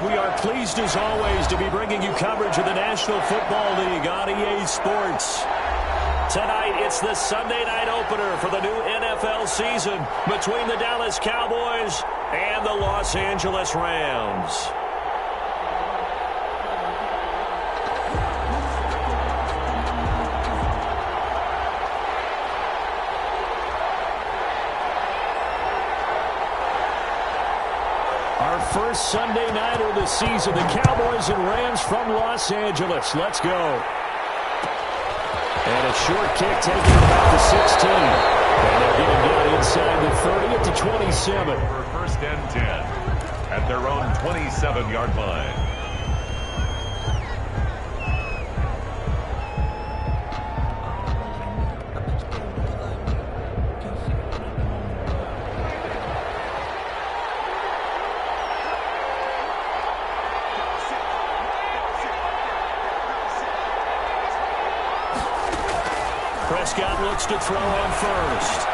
We are pleased as always to be bringing you coverage of the National Football League on EA Sports. Tonight, it's the Sunday night opener for the new NFL season between the Dallas Cowboys and the Los Angeles Rams. Our first Sunday nighter of the season, the Cowboys and Rams from Los Angeles. Let's go. And a short kick taken about the 16. And they'll get him down inside the 30 at the 27. For first and 10 at their own 27-yard line. Prescott looks to throw on first.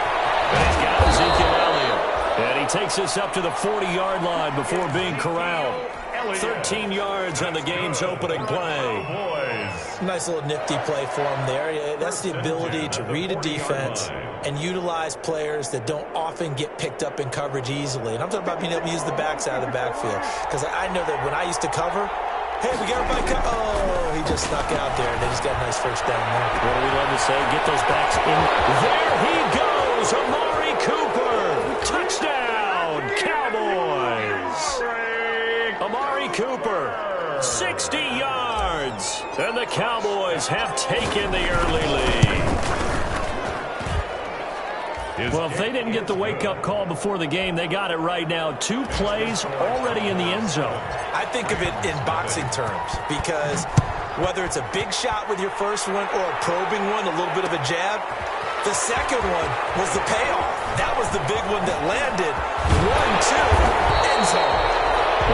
And he's got Ezekiel Elliott. And he takes us up to the 40-yard line before being corralled. 13 yards on the game's opening play. Nice little nifty play for him there. That's the ability to read a defense and utilize players that don't often get picked up in coverage easily. And I'm talking about being able to use the backs out of the backfield. Because I know that when I used to cover, hey, we got everybody covered. Oh, he just snuck out there, and they just got a nice first down there. What do we love to say? Get those backs in. There he goes, Amari Cooper. Touchdown, Cowboys. Amari Cooper, 60 yards. And the Cowboys have taken the early lead. Well, if they didn't get the wake-up call before the game, they got it right now. 2 plays already in the end zone. I think of it in boxing terms because whether it's a big shot with your first one or a probing one, a little bit of a jab, the second one was the payoff. That was the big one that landed. 1-2, end zone.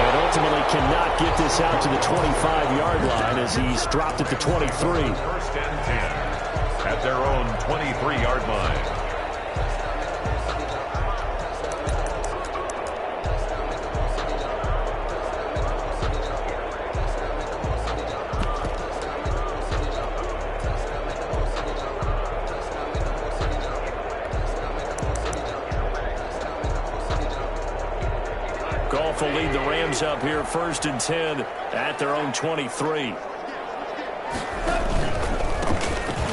And ultimately cannot get this out to the 25-yard line as he's dropped at the 23. First and 10 at their own 23-yard line. Goff will lead the Rams up here first and 10 at their own 23.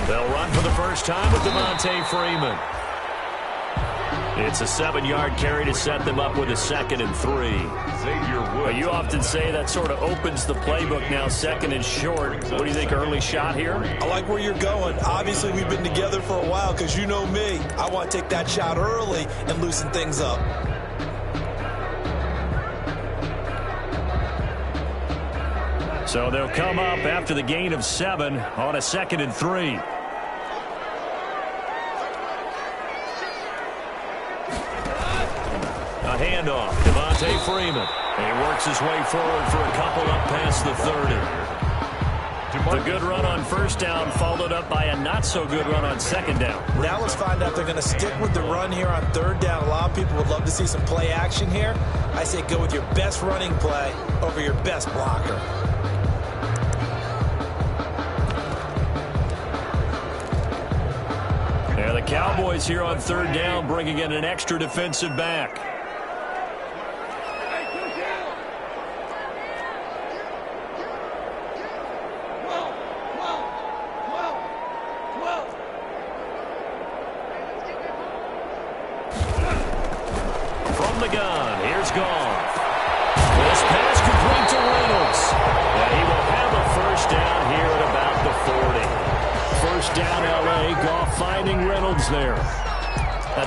They'll run for the first time with Devontae Freeman. It's a 7-yard carry to set them up with a 2nd and 3. But you often say that sort of opens the playbook now, 2nd and short. What do you think, early shot here? I like where you're going. Obviously, we've been together for a while because you know me. I want to take that shot early and loosen things up. So they'll come up after the gain of 7 on a 2nd and 3. A handoff, Devontae Freeman. And he works his way forward for a couple up past the 30. The good run on first down followed up by a not-so-good run on 2nd down. Now let's find out if they're going to stick with the run here on 3rd down. A lot of people would love to see some play action here. I say go with your best running play over your best blocker. Yeah, the Cowboys here on 3rd down bringing in an extra defensive back. From the gun, here's Goff. This pass complete to Reynolds. And he will have a first down here at about the 40. First down, L.A. Goff finding Reynolds there.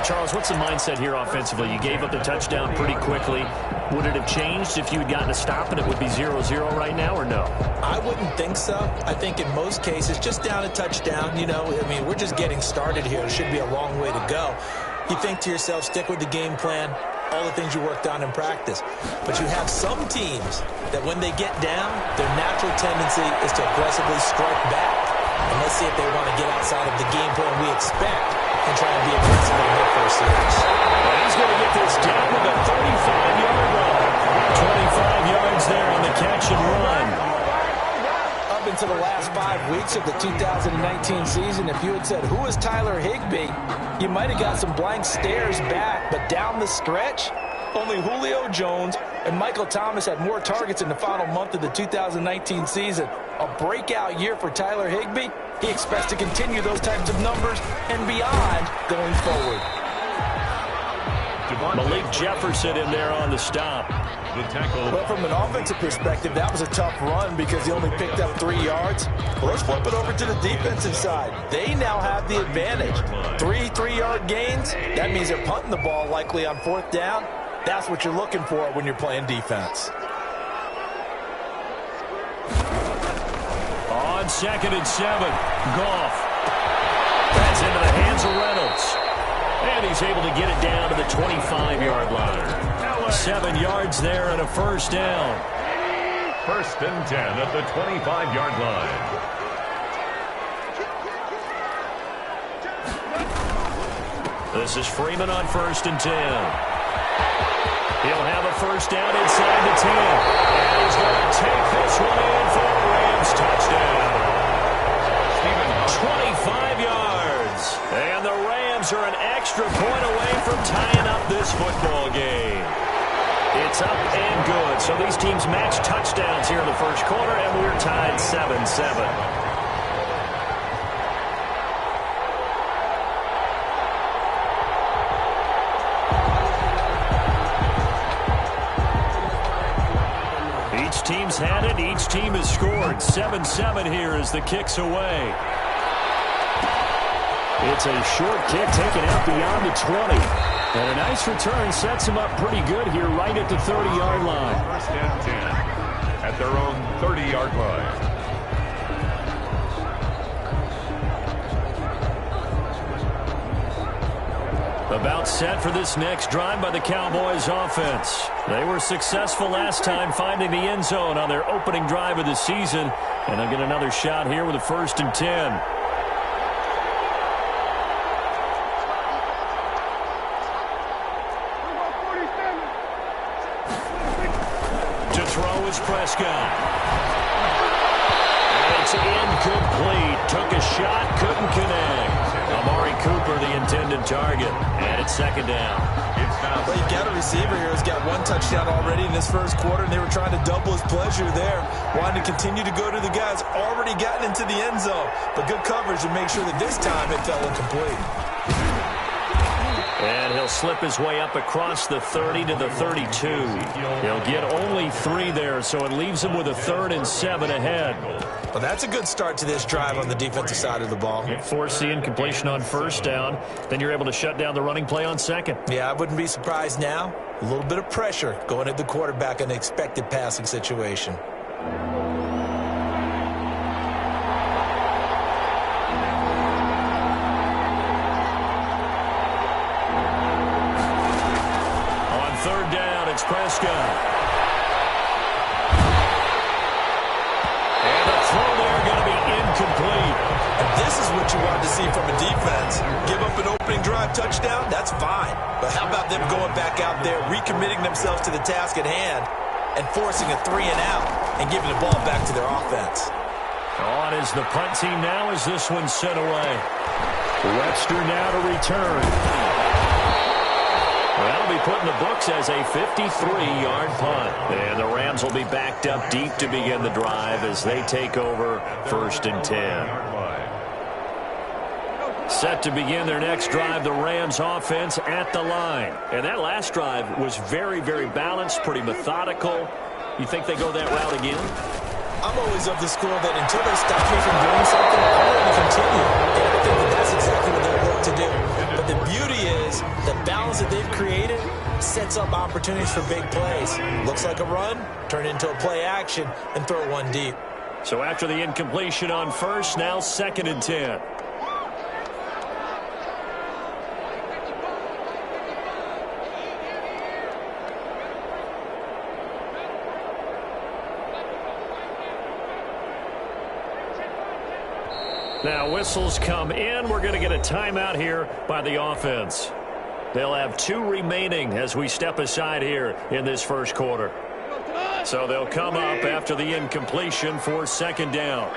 Charles, what's the mindset here offensively? You gave up the touchdown pretty quickly. Would it have changed if you had gotten a stop and it would be 0-0 right now, or no? I wouldn't think so. I think in most cases, just down a touchdown, you know, I mean, we're just getting started here. It should be a long way to go. You think to yourself, stick with the game plan, all the things you worked on in practice. But you have some teams that when they get down, their natural tendency is to aggressively strike back. And let's see if they want to get outside of the game plan we expect and try and be aggressive on their first series. And he's going to get this down with a 35-yard run. 25 yards there on the catch and run. Up into the last 5 weeks of the 2019 season, if you had said, who is Tyler Higbee, you might have got some blank stares back, but down the stretch, only Julio Jones and Michael Thomas had more targets in the final month of the 2019 season. A breakout year for Tyler Higbee. He expects to continue those types of numbers and beyond going forward. Malik Jefferson in there on the stop. The tackle. But from an offensive perspective, that was a tough run because he only picked up 3 yards. Well, let's flip it over to the defensive side. They now have the advantage. 3 3-yard gains. That means they're punting the ball likely on 4th down. That's what you're looking for when you're playing defense. On 2nd and 7, Goff. That's into the hands of Reynolds. And he's able to get it down to the 25-yard line. 7 yards there and a first down. 1st and 10 at the 25-yard line. This is Freeman on 1st and 10. He'll have a first down inside the 10. And he's going to take this one in for a Rams touchdown. 25 yards. And the Rams are an extra point away from tying up this football game. It's up and good. So these teams match touchdowns here in the first quarter, and we're tied 7-7. Each team's had it. Each team has scored. 7-7 here as the kick's away. It's a short kick taken out beyond the 20. And a nice return sets him up pretty good here right at the 30-yard line. 1st and 10 at their own 30-yard line. About set for this next drive by the Cowboys offense. They were successful last time finding the end zone on their opening drive of the season. And they'll get another shot here with a 1st and 10. Prescott. It's incomplete. Took a shot, couldn't connect. Amari Cooper, the intended target. And it's 2nd down. Well, you got a receiver here who's got 1 touchdown already in this first quarter, and they were trying to double his pleasure there. Wanting to continue to go to the guys already gotten into the end zone. But good coverage to make sure that this time it fell incomplete. And he'll slip his way up across the 30 to the 32. He'll get only 3 there, so it leaves him with a 3rd and 7 ahead. Well, that's a good start to this drive on the defensive side of the ball. Force the incompletion on 1st down. Then you're able to shut down the running play on 2nd. Yeah, I wouldn't be surprised now. A little bit of pressure going at the quarterback in the expected passing situation. It's Prescott. And the throw there going to be incomplete. And this is what you want to see from a defense. Give up an opening drive touchdown, that's fine. But how about them going back out there, recommitting themselves to the task at hand, and forcing a 3 and out, and giving the ball back to their offense. On is the punt team now as this one's sent away. Webster now to return. That'll be put in the books as a 53-yard punt. And the Rams will be backed up deep to begin the drive as they take over 1st and 10. Set to begin their next drive, the Rams offense at the line. And that last drive was very, very balanced, pretty methodical. You think they go that route again? I'm always of the school that until they stop me from doing something, I'm going to continue. And I think that that's exactly what they work to do. But the beauty is the balance that they've created sets up opportunities for big plays. Looks like a run, turn into a play action, and throw one deep. So after the incompletion on 1st, now 2nd and 10. Now whistles come in. We're going to get a timeout here by the offense. They'll have 2 remaining as we step aside here in this first quarter. So they'll come up after the incompletion for second down.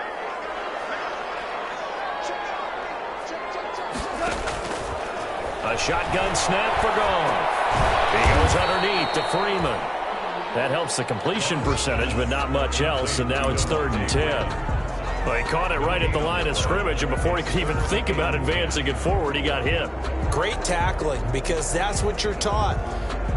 A shotgun snap for Goff. He goes underneath to Freeman. That helps the completion percentage, but not much else, and now it's 3rd and 10. Well, he caught it right at the line of scrimmage, and before he could even think about advancing it forward, he got hit. Great tackling, because that's what you're taught.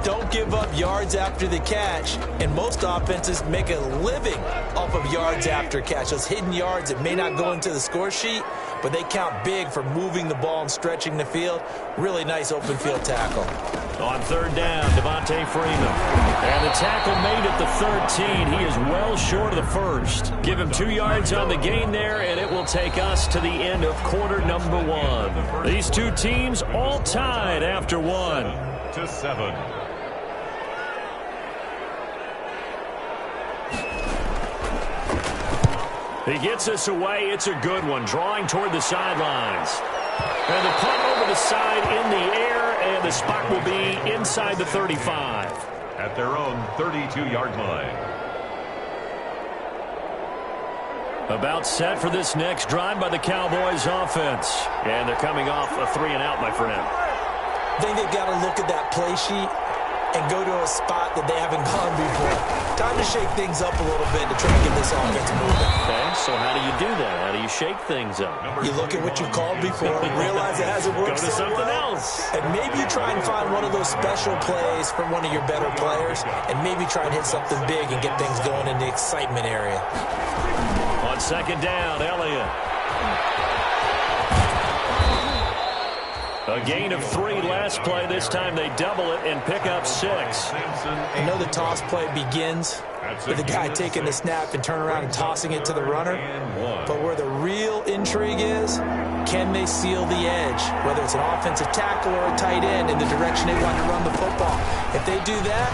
Don't give up yards after the catch, and most offenses make a living off of yards after catch. Those hidden yards that may not go into the score sheet, but they count big for moving the ball and stretching the field. Really nice open field tackle. On 3rd down, Devontae Freeman. And the tackle made at the 13. He is well short of the first. Give him 2 yards on the gain there, and it will take us to the end of quarter number 1. These two teams all tied after 1. 7. He gets us away. It's a good one, drawing toward the sidelines. And the punt over the side in the air, and the spot will be inside the 35. At their own 32-yard line. About set for this next drive by the Cowboys offense. And they're coming off a 3-and-out, my friend. I think they've got to look at that play sheet and go to a spot that they haven't gone before. Time to shake things up a little bit to try and get this offense moving. Okay, so how do you do that? How do you shake things up? You look at what you called before and realize it hasn't worked. Go to something else. And maybe you try and find one of those special plays from one of your better players, and maybe try and hit something big and get things going in the excitement area. On 2nd down, Elliott. A gain of 3 last play. This time they double it and pick up 6. I know the toss play begins with the guy taking the snap and turn around and tossing it to the runner. But where the real intrigue is, can they seal the edge? Whether it's an offensive tackle or a tight end in the direction they want to run the football. If they do that,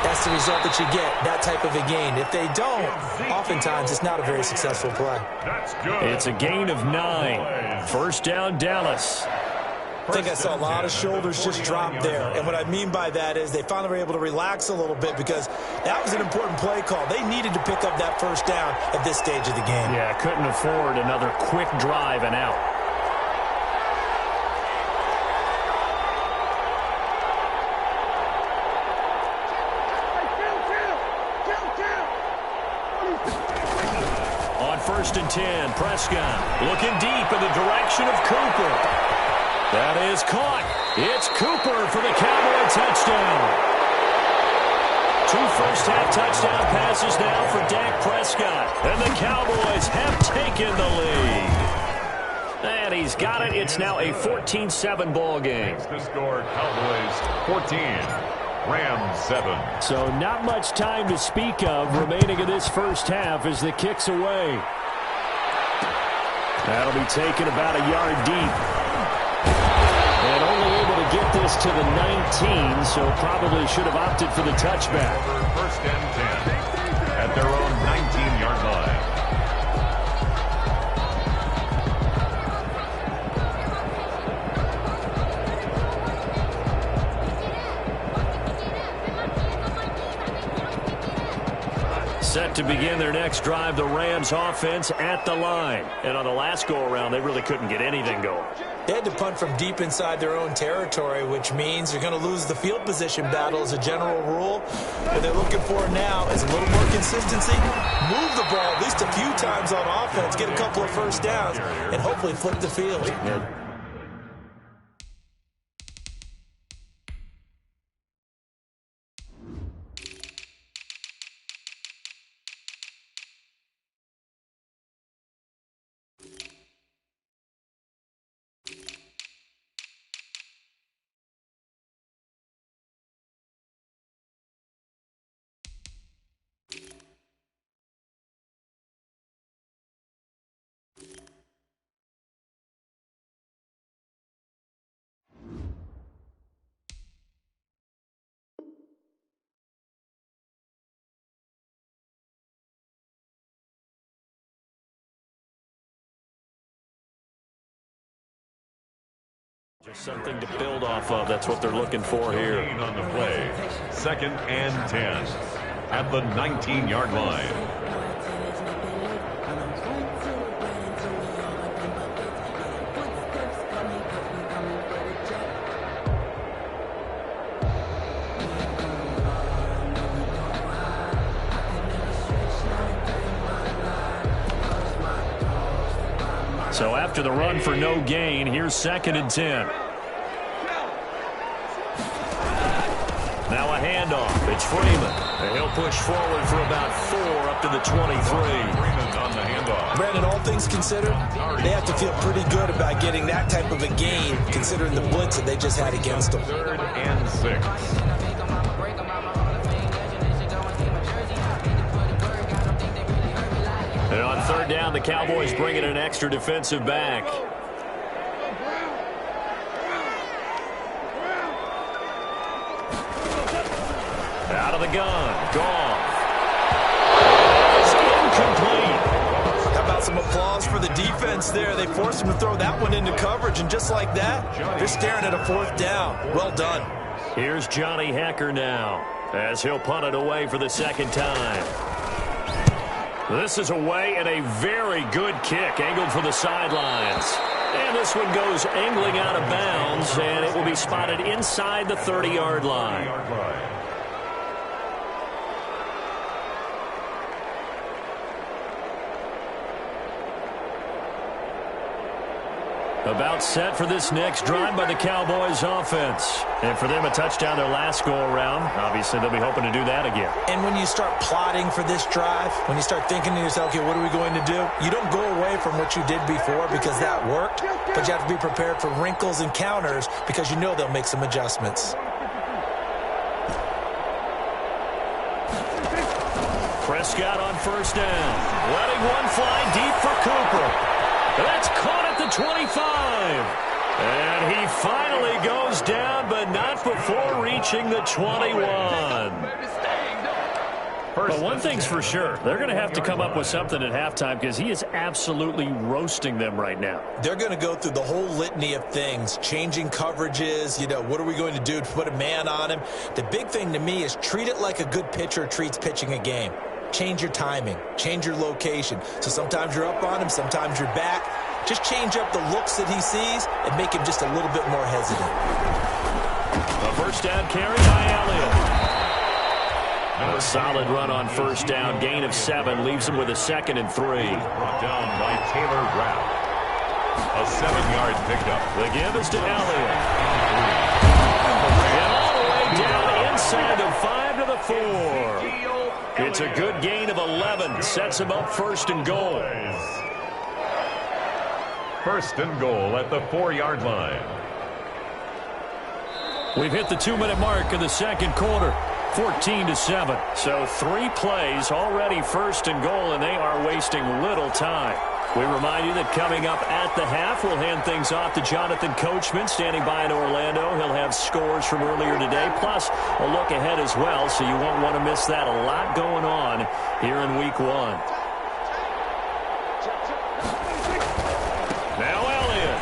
that's the result that you get, that type of a gain. If they don't, oftentimes it's not a very successful play. It's a gain of 9. First down, Dallas. I think I saw a lot of shoulders just drop there. And what I mean by that is they finally were able to relax a little bit because that was an important play call. They needed to pick up that first down at this stage of the game. Yeah, couldn't afford another quick drive and out. On 1st and 10, Prescott looking deep in the direction of Cooper. That is caught. It's Cooper for the Cowboy touchdown. 2 first-half touchdown passes now for Dak Prescott. And the Cowboys have taken the lead. And he's got it. It's now a 14-7 ball game. The score, Cowboys 14, Rams 7. So not much time to speak of remaining in this first half as the kick's away. That'll be taken about a yard deep. And only able to get this to the 19, so probably should have opted for the touchback. 1st and 10 at their own 19-yard line. Set to begin their next drive, the Rams offense at the line. And on the last go-around, they really couldn't get anything going. They had to punt from deep inside their own territory, which means they're going to lose the field position battle as a general rule. What they're looking for now is a little more consistency, move the ball at least a few times on offense, get a couple of first downs, and hopefully flip the field. Just something to build off of. That's what they're looking for here. On the play, 2nd and 10. at the 19-yard line. So after the run for no gain, here's 2nd and 10. Now a handoff. It's Freeman. And he'll push forward for about 4 up to the 23. Freeman on the handoff. Brandon, all things considered, they have to feel pretty good about getting that type of a gain, considering the blitz that they just had against them. 3rd and 6. And on 3rd down, the Cowboys bring in an extra defensive back. Out of the gun. Goff. It's incomplete. How about some applause for the defense there? They forced him to throw that one into coverage, and just like that, they're staring at a 4th down. Well done. Here's Johnny Hecker now, as he'll punt it away for the 2nd time. This is away and a very good kick, angled for the sidelines. And this one goes angling out of bounds, and it will be spotted inside the 30-yard line. About set for this next drive by the Cowboys offense. And for them, a touchdown their last go-around. Obviously, they'll be hoping to do that again. And when you start plotting for this drive, when you start thinking to yourself, okay, what are we going to do? You don't go away from what you did before because that worked, but you have to be prepared for wrinkles and counters because you know they'll make some adjustments. Prescott on 1st down. Letting one fly deep for Cooper. That's caught at the 25. And he finally goes down, but not before reaching the 21. But one thing's for sure, they're going to have to come up with something at halftime because he is absolutely roasting them right now. They're going to go through the whole litany of things, changing coverages, what are we going to do to put a man on him? The big thing to me is treat it like a good pitcher treats pitching a game. Change your timing, change your location. So sometimes you're up on him, sometimes you're back. Just change up the looks that he sees and make him just a little bit more hesitant. A 1st down carry by Elliott. A solid run on 1st down, gain of 7, leaves him with a 2nd and 3. Brought down by Taylor Rapp. A 7-yard pickup. The give is to Elliott. And all the way down inside the 5 to the 4. It's a good gain of 11. Sets him up 1st and goal. 1st and goal at the 4-yard line. We've hit the 2-minute mark in the 2nd quarter. 14-7. So 3 plays already 1st and goal, and they are wasting little time. We remind you that coming up at the half, we'll hand things off to Jonathan Coachman, standing by in Orlando. He'll have scores from earlier today, plus a look ahead as well, so you won't want to miss that. A lot going on here in Week 1. Now Elliott.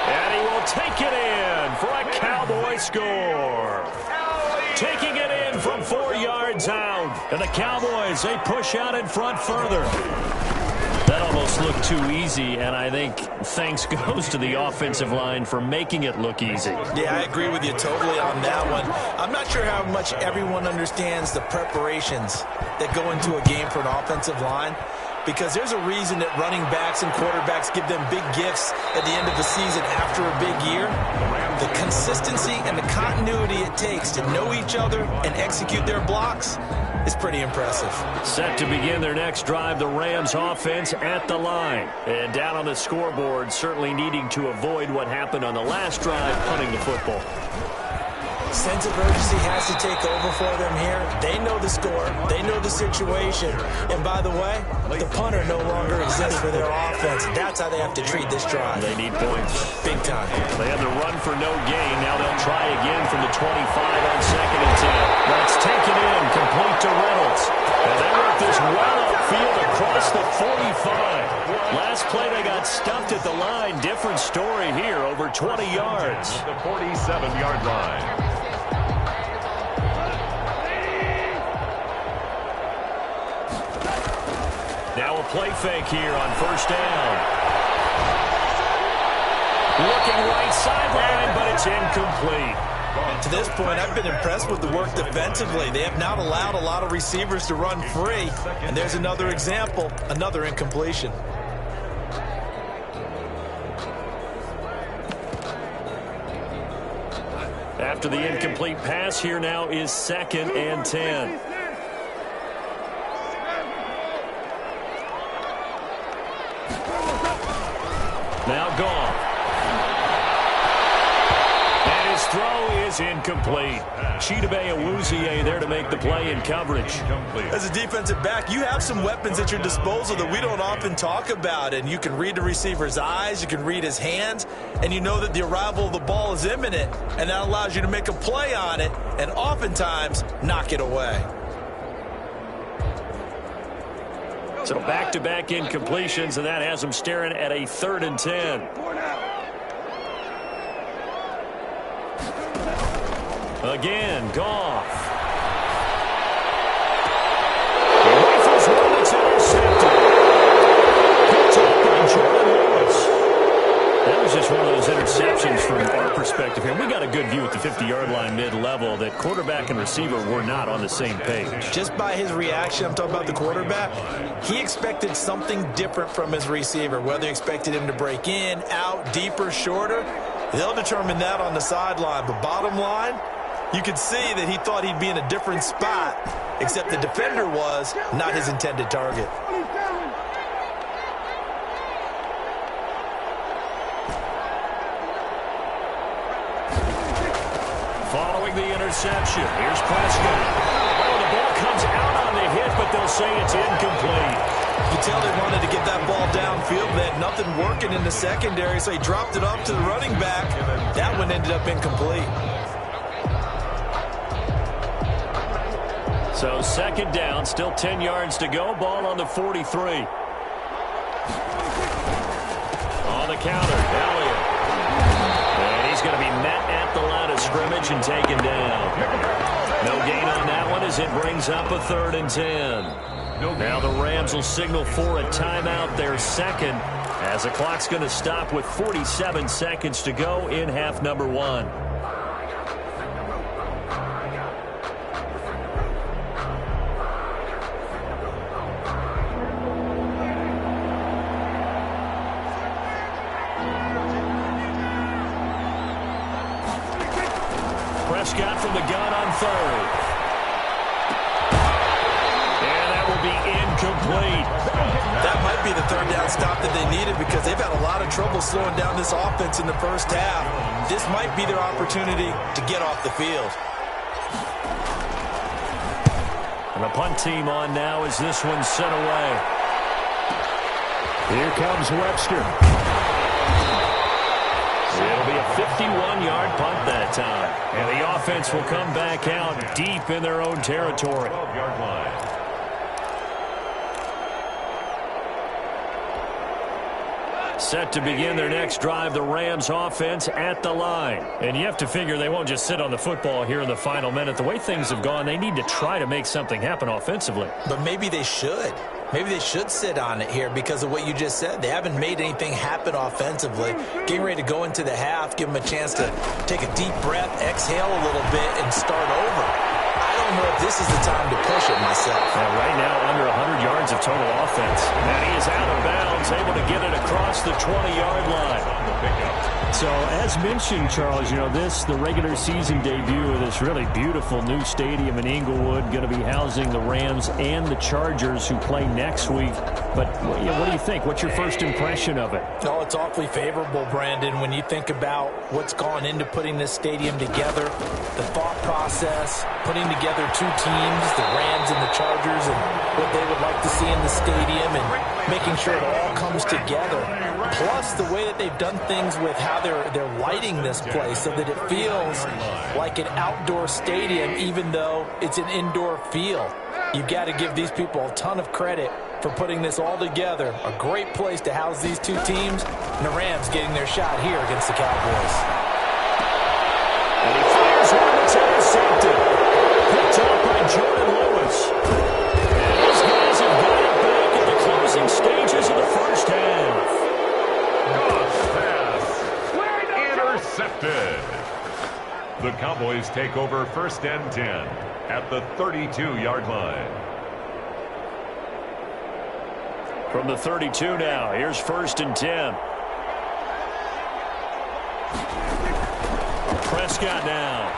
And he will take it in for a Cowboy score. Taking it in from 4 yards out. And the Cowboys, they push out in front further. That almost looked too easy, and I think thanks goes to the offensive line for making it look easy. Yeah, I agree with you totally on that one. I'm not sure how much everyone understands the preparations that go into a game for an offensive line, because there's a reason that running backs and quarterbacks give them big gifts at the end of the season after a big year. The consistency and the continuity it takes to know each other and execute their blocks is pretty impressive. Set to begin their next drive, the Rams offense at the line. And down on the scoreboard, certainly needing to avoid what happened on the last drive, punting the football. Sense of urgency has to take over for them here. They know the score. They know the situation. And by the way, the punter no longer exists for their offense. That's how they have to treat this drive. They need points. Big time. They had the run for no gain. Now they'll try again from the 25 on 2nd and 10. That's taken in, complete to Reynolds. And they work this well upfield across the 45. Last play they got stuffed at the line. Different story here, over 20 yards. The 47-yard line. play fake here on first down. Looking right sideline, but it's incomplete. To this point, I've been impressed with the work defensively. They have not allowed a lot of receivers to run free. And there's another example, another incompletion. After the incomplete pass, here now is 2nd and 10. Now gone. And his throw is incomplete. Chidobe Awuzie there to make the play in coverage. As a defensive back, you have some weapons at your disposal that we don't often talk about. And you can read the receiver's eyes, you can read his hands, and you know that the arrival of the ball is imminent. And that allows you to make a play on it and oftentimes knock it away. So back-to-back incompletions, and that has them staring at a 3rd and 10. Again, Goff. He rifles one that's intercepted. Picked up by Jordan Lewis. That was just one of those interceptions from our perspective here. We got a good view at the 50-yard line mid-level that quarterback and receiver were not on the same page. Just by his reaction, I'm talking about the quarterback, he expected something different from his receiver, whether he expected him to break in, out, deeper, shorter. They'll determine that on the sideline. But bottom line, you could see that he thought he'd be in a different spot, except the defender was not his intended target. Following the interception, here's Prescott. Oh, the ball comes out on the hit, but they'll say it's incomplete. You tell they wanted to get that ball downfield. They had nothing working in the secondary, so he dropped it off to the running back. That one ended up incomplete. So 2nd down, still 10 yards to go. Ball on the 43. On the counter, Elliott. And he's going to be met at the line of scrimmage and taken down. No gain on that one as it brings up a 3rd and 10. Now the Rams will signal for a timeout, their 2nd, as the clock's going to stop with 47 seconds to go in half number 1. Prescott from the gun on 3rd. And that will be incomplete. That might be the 3rd down stop that they needed because they've had a lot of trouble slowing down this offense in the first half. This might be their opportunity to get off the field. And the punt team on now as this one's sent away. Here comes Webster. It'll be a 51-yard punt that time. And the offense will come back out deep in their own territory. 12-yard line. Set to begin their next drive, the Rams offense at the line. And you have to figure they won't just sit on the football here in the final minute. The way things have gone, they need to try to make something happen offensively. But maybe they should. Maybe they should sit on it here because of what you just said. They haven't made anything happen offensively. Getting ready to go into the half, give them a chance to take a deep breath, exhale a little bit, and start over. I don't know if this is the time to push it myself. Right now, under 100 yards of total offense. And he is out of bounds, able to get it across the 20-yard line. So, as mentioned, Charles, you know, the regular season debut of this really beautiful new stadium in Inglewood, going to be housing the Rams and the Chargers who play next week. But you know, what do you think? What's your first impression of it? Oh, it's awfully favorable, Brandon, when you think about what's gone into putting this stadium together, the thought process, putting together two teams, the Rams and the Chargers, and what they would like to see in the stadium, and making sure it all comes together. Plus, the way that they've done things with how they're lighting this place so that it feels like an outdoor stadium, even though it's an indoor feel. You've got to give these people a ton of credit for putting this all together. A great place to house these two teams, and the Rams getting their shot here against the Cowboys. And he fires one that's intercepted. Picked up by Jordan Lewis. And these guys have got it back at the closing stage The Cowboys take over 1st and 10 at the 32-yard line. From the 32 now, here's 1st and 10. Prescott now.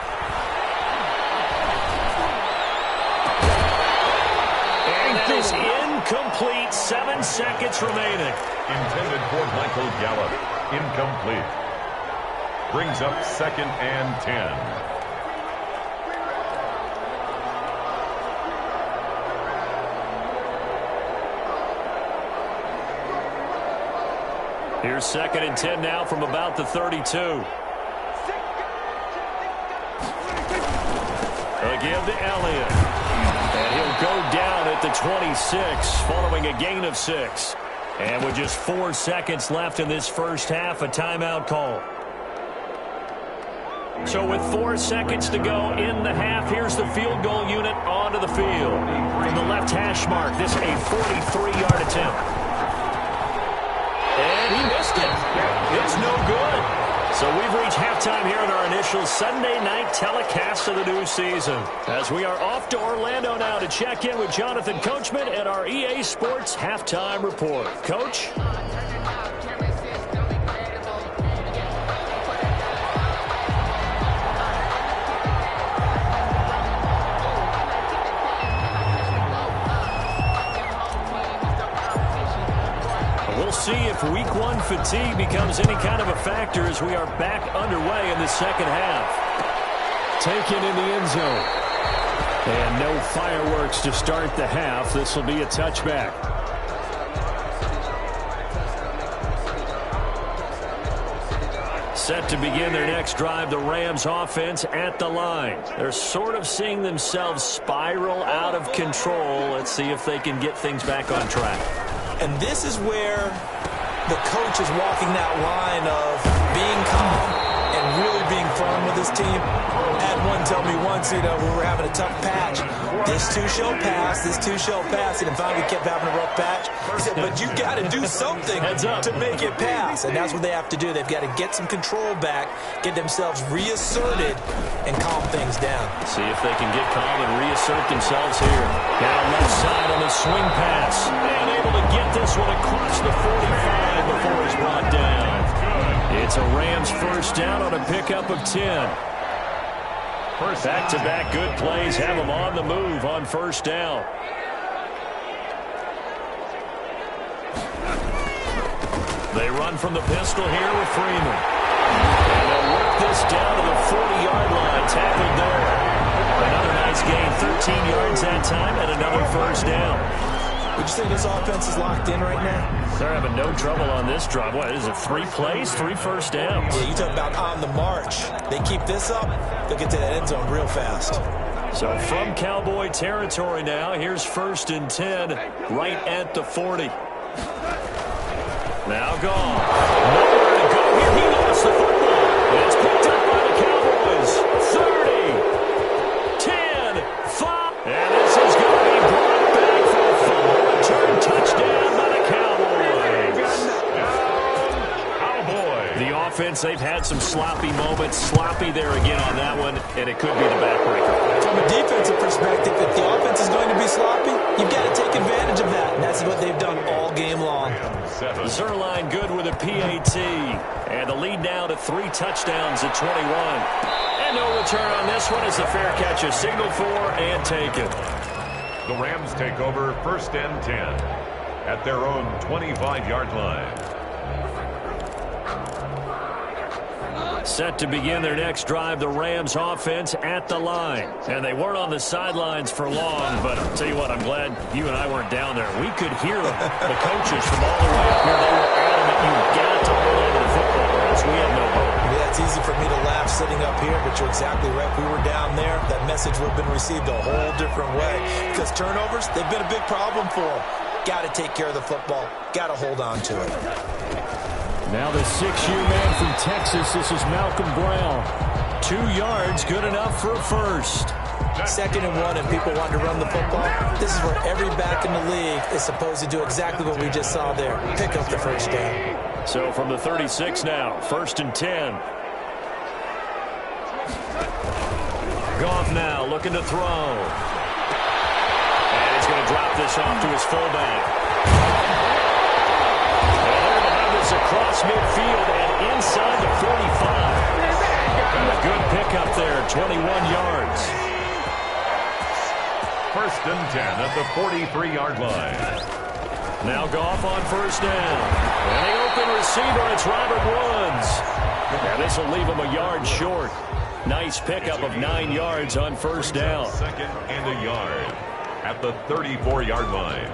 And that is incomplete. 7 seconds remaining. Intended for Michael Gallup. Incomplete. Brings up 2nd and 10. Here's 2nd and 10 now from about the 32. Again to Elliott. And he'll go down at the 26 following a gain of 6. And with just 4 seconds left in this first half, a timeout call. So with 4 seconds to go in the half, here's the field goal unit onto the field. From the left hash mark, this a 43-yard attempt. And he missed it. It's no good. So we've reached halftime here in our initial Sunday night telecast of the new season. As we are off to Orlando now to check in with Jonathan Coachman and our EA Sports Halftime Report. Coach? We'll see if week 1 fatigue becomes any kind of a factor as we are back underway in the second half. Taken in the end zone. And no fireworks to start the half. This will be a touchback. Set to begin their next drive, the Rams offense at the line. They're sort of seeing themselves spiral out of control. Let's see if they can get things back on track. And this is where the coach is walking that line of being calm and really being firm with his team. I had one tell me once, we were having a tough patch. This too shall pass, this too shall pass. And finally we kept having a rough patch. He said, but you got to do something to make it pass. And that's what they have to do. They've got to get some control back, get themselves reasserted, and calm things down. See if they can get calm and reassert themselves here. Down left side on the swing pass. And able to get this one across the 45 before he's brought down. It's a Rams first down on a pickup of 10. Back-to-back good plays have them on the move on first down. They run from the pistol here with Freeman. And they'll work this down to the 40-yard line. Tackled there. Another nice gain, 13 yards that time, and another first down. Would you say this offense is locked in right now? They're having no trouble on this drive. What is it, 3 plays, 3 first downs? Yeah, you talk about on the march. They keep this up, they'll get to that end zone real fast. So from Cowboy territory now, here's 1st and 10, right at the 40. Now gone. Nowhere to go here. He lost the football. It's picked up by the Cowboys. 30, 10, 5. And this is going to be brought back for a full return touchdown by the Cowboys. The offense, they've had some sloppy moments. Sloppy there again on that one, and it could be the backbreaker. From a defensive perspective, if the offense is going to be sloppy, you've got to take advantage of that, and that's what they've done all game long. Zerline good with a PAT, and the lead now to 3 touchdowns at 21. And no return on this one as the fair catch is signaled for and taken. The Rams take over 1st and 10 at their own 25-yard line. Set to begin their next drive, the Rams offense at the line. And they weren't on the sidelines for long, but I'll tell you what, I'm glad you and I weren't down there. We could hear them, the coaches from all the way up here. They were adamant, you've got to hold on to the football, or else we have no hope. Yeah, it's easy for me to laugh sitting up here, but you're exactly right. If we were down there, that message would have been received a whole different way. Because turnovers, they've been a big problem for them. Got to take care of the football. Got to hold on to it. Now the 6-year man from Texas, this is Malcolm Brown. 2 yards, good enough for a first. 2nd and 1, and people want to run the football. This is where every back in the league is supposed to do exactly what we just saw there. Pick up the first down. So from the 36 now, 1st and 10. Goff now looking to throw. And he's going to drop this off to his fullback. And they're going to have this across midfield and inside the 45. A good pickup there, 21 yards. First and 10 at the 43-yard line. Now Goff on first down. And the open receiver, it's Robert Woods. And this will leave him a yard short. Nice pickup of 9 yards on first down. Second and a yard at the 34-yard line.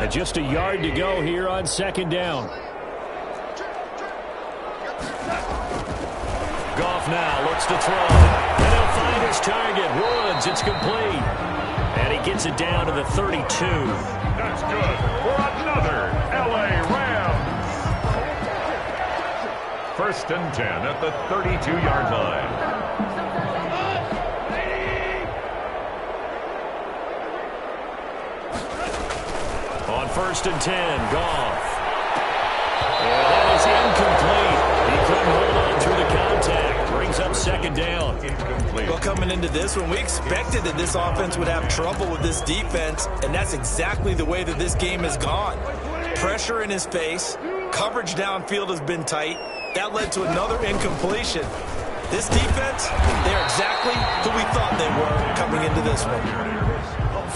And just a yard to go here on second down. Goff now looks to throw. And he'll find his target. Woods, it's complete. And he gets it down to the 32. That's good for another L.A. Rams. First and 10 at the 32-yard line. On first and 10, Goff. And that is incomplete. He couldn't hold on through the contact. Brings up second down. Incomplete. Well, coming into this one, we expected that this offense would have trouble with this defense, and that's exactly the way that this game has gone. Pressure in his face. Coverage downfield has been tight. That led to another incompletion. This defense, they're exactly who we thought they were coming into this one.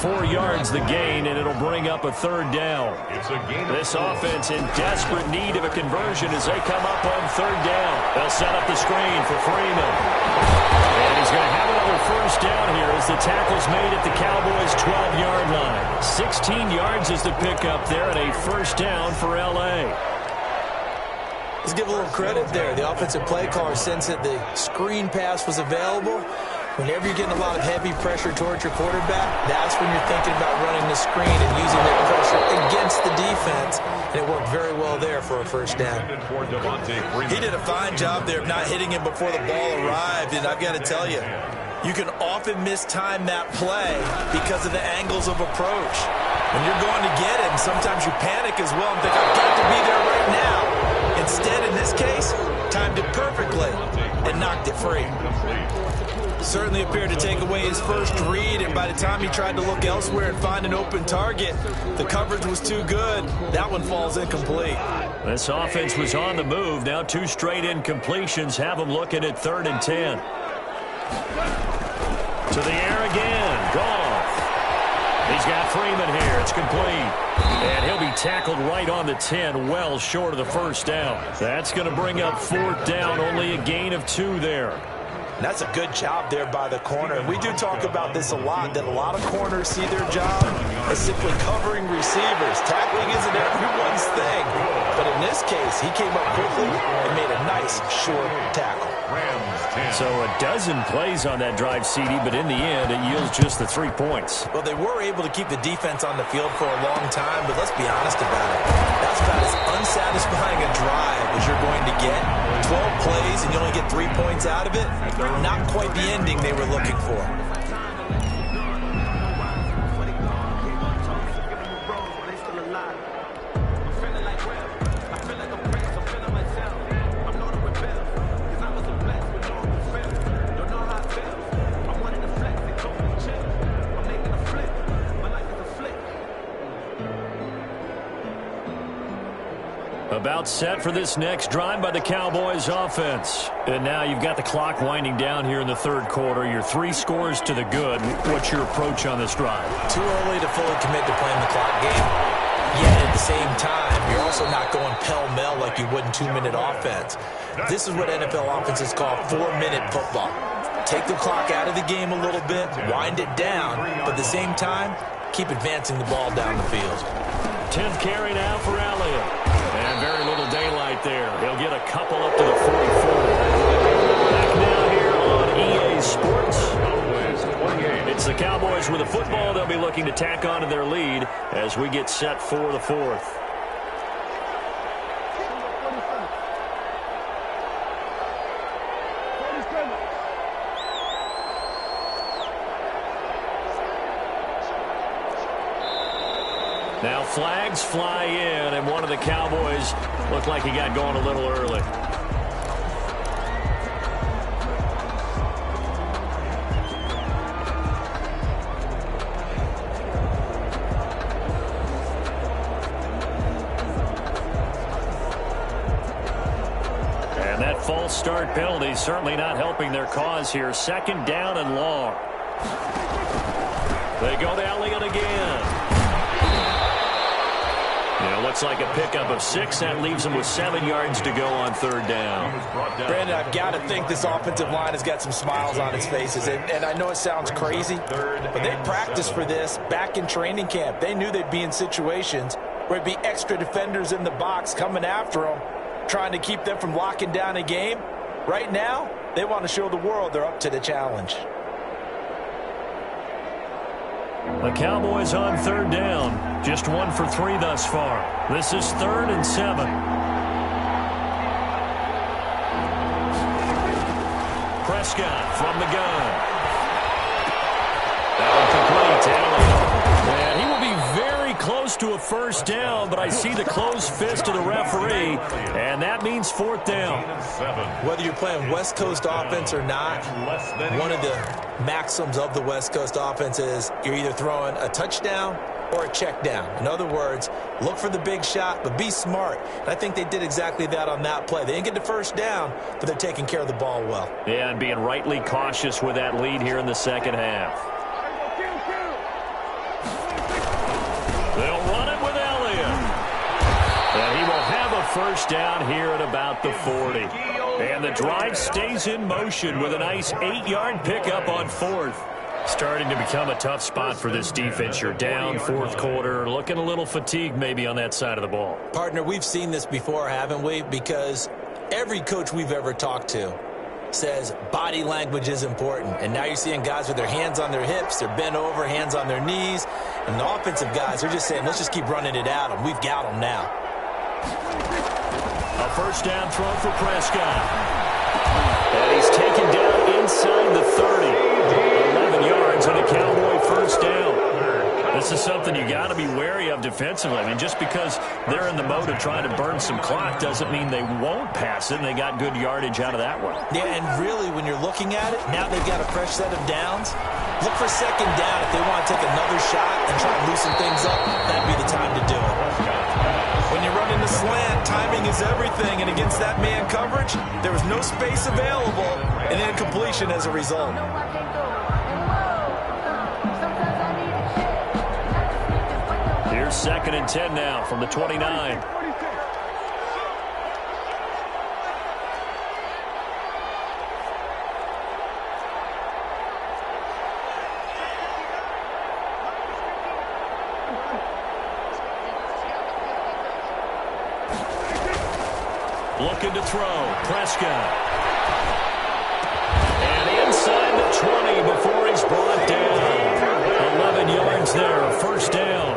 4 yards the gain, and it'll bring up a third down. It's a gain. This offense in desperate need of a conversion as they come up on third down. They'll set up the screen for Freeman. And he's going to have another first down here as the tackle's made at the Cowboys' 12-yard line. 16 yards is the pickup there, and a first down for L.A. Let's give a little credit there. The offensive play caller sensed that the screen pass was available. Whenever you're getting a lot of heavy pressure towards your quarterback, that's when you're thinking about running the screen and using that pressure against the defense. And it worked very well there for a first down. He did a fine job there of not hitting him before the ball arrived. And I've got to tell you, you can often mistime that play because of the angles of approach. When you're going to get him, sometimes you panic as well and think, I've got to be there right now. Instead, in this case, timed it perfectly and knocked it free. Certainly appeared to take away his first read, and by the time he tried to look elsewhere and find an open target, the coverage was too good. That one falls incomplete. This offense was on the move. Now 2 straight incompletions have them looking at 3rd and 10. To the air again. Goff. He's got Freeman here. It's complete. And he'll be tackled right on the 10, well short of the first down. That's going to bring up 4th down, only a gain of 2 there. That's a good job there by the corner. We do talk about this a lot, that a lot of corners see their job as simply covering receivers. Tackling isn't everyone's thing. But in this case, he came up quickly and made a nice, short tackle. So a dozen plays on that drive, CD, but in the end, it yields just the 3 points. Well, they were able to keep the defense on the field for a long time, but let's be honest about it. That's about as unsatisfying a drive as you're going to get. 12 plays and you only get 3 points out of it. Not quite the ending they were looking for. About set for this next drive by the Cowboys offense. And now you've got the clock winding down here in the 3rd quarter. Your 3 scores to the good. What's your approach on this drive? Too early to fully commit to playing the clock game. Yet at the same time, you're also not going pell-mell like you would in 2-minute offense. This is what NFL offenses call 4-minute football. Take the clock out of the game a little bit, wind it down, but at the same time, keep advancing the ball down the field. 10th carry now for Elliott. And very little daylight there. He'll get a couple up to the 44. Back now here on EA Sports. It's the Cowboys with a football. They'll be looking to tack on to their lead as we get set for the 4th. Now flags fly in, and one of the Cowboys looked like he got going a little early. start penalty certainly not helping their cause here. Second down and long. They go to Elliott again. Looks like a pickup of 6. That leaves them with 7 yards to go on third down. Brandon, I've got to think this offensive line has got some smiles on its faces. And I know it sounds crazy, but they practiced for this back in training camp. They knew they'd be in situations where it'd be extra defenders in the box coming after them, trying to keep them from locking down a game. Right now, they want to show the world they're up to the challenge. The Cowboys on third down. Just 1 for 3 thus far. This is 3rd and 7. Prescott from the gun. That one complete to Elliott. And he will be very close to a first down, but I see the closed fist of the referee, and that means 4th down. Whether you're playing West Coast offense or not, one of the maxims of the West Coast offense is you're either throwing a touchdown or a check down. In other words, look for the big shot, but be smart. And I think they did exactly that on that play. They didn't get the first down, but they're taking care of the ball well. Yeah, and being rightly cautious with that lead here in the second half. They'll run it with Elliott. And he will have a first down here at about the 40. And the drive stays in motion with a nice 8-yard pickup on 4th. Starting to become a tough spot for this defense. You're down 4th quarter, looking a little fatigued maybe on that side of the ball. Partner, we've seen this before, haven't we? Because every coach we've ever talked to says body language is important. And now you're seeing guys with their hands on their hips, they're bent over, hands on their knees. And the offensive guys are just saying, let's just keep running it at them. We've got them now. A first down throw for Prescott. And he's taken down inside the 30. 11 yards and a Cowboy first down. This is something you got to be wary of defensively. I mean, just because they're in the mode of trying to burn some clock doesn't mean they won't pass it, and they got good yardage out of that one. Yeah, and really, when you're looking at it, now they've got a fresh set of downs. Look for second down if they want to take another shot and try and loosen things up. That'd be the time to do it. When you're running the slant, timing is everything, and against that man coverage, there was no space available, and incompletion as a result. Here's 2nd and 10 now from the 29. Looking to throw. Prescott. And inside the 20 before he's brought down. 11 yards there, a first down.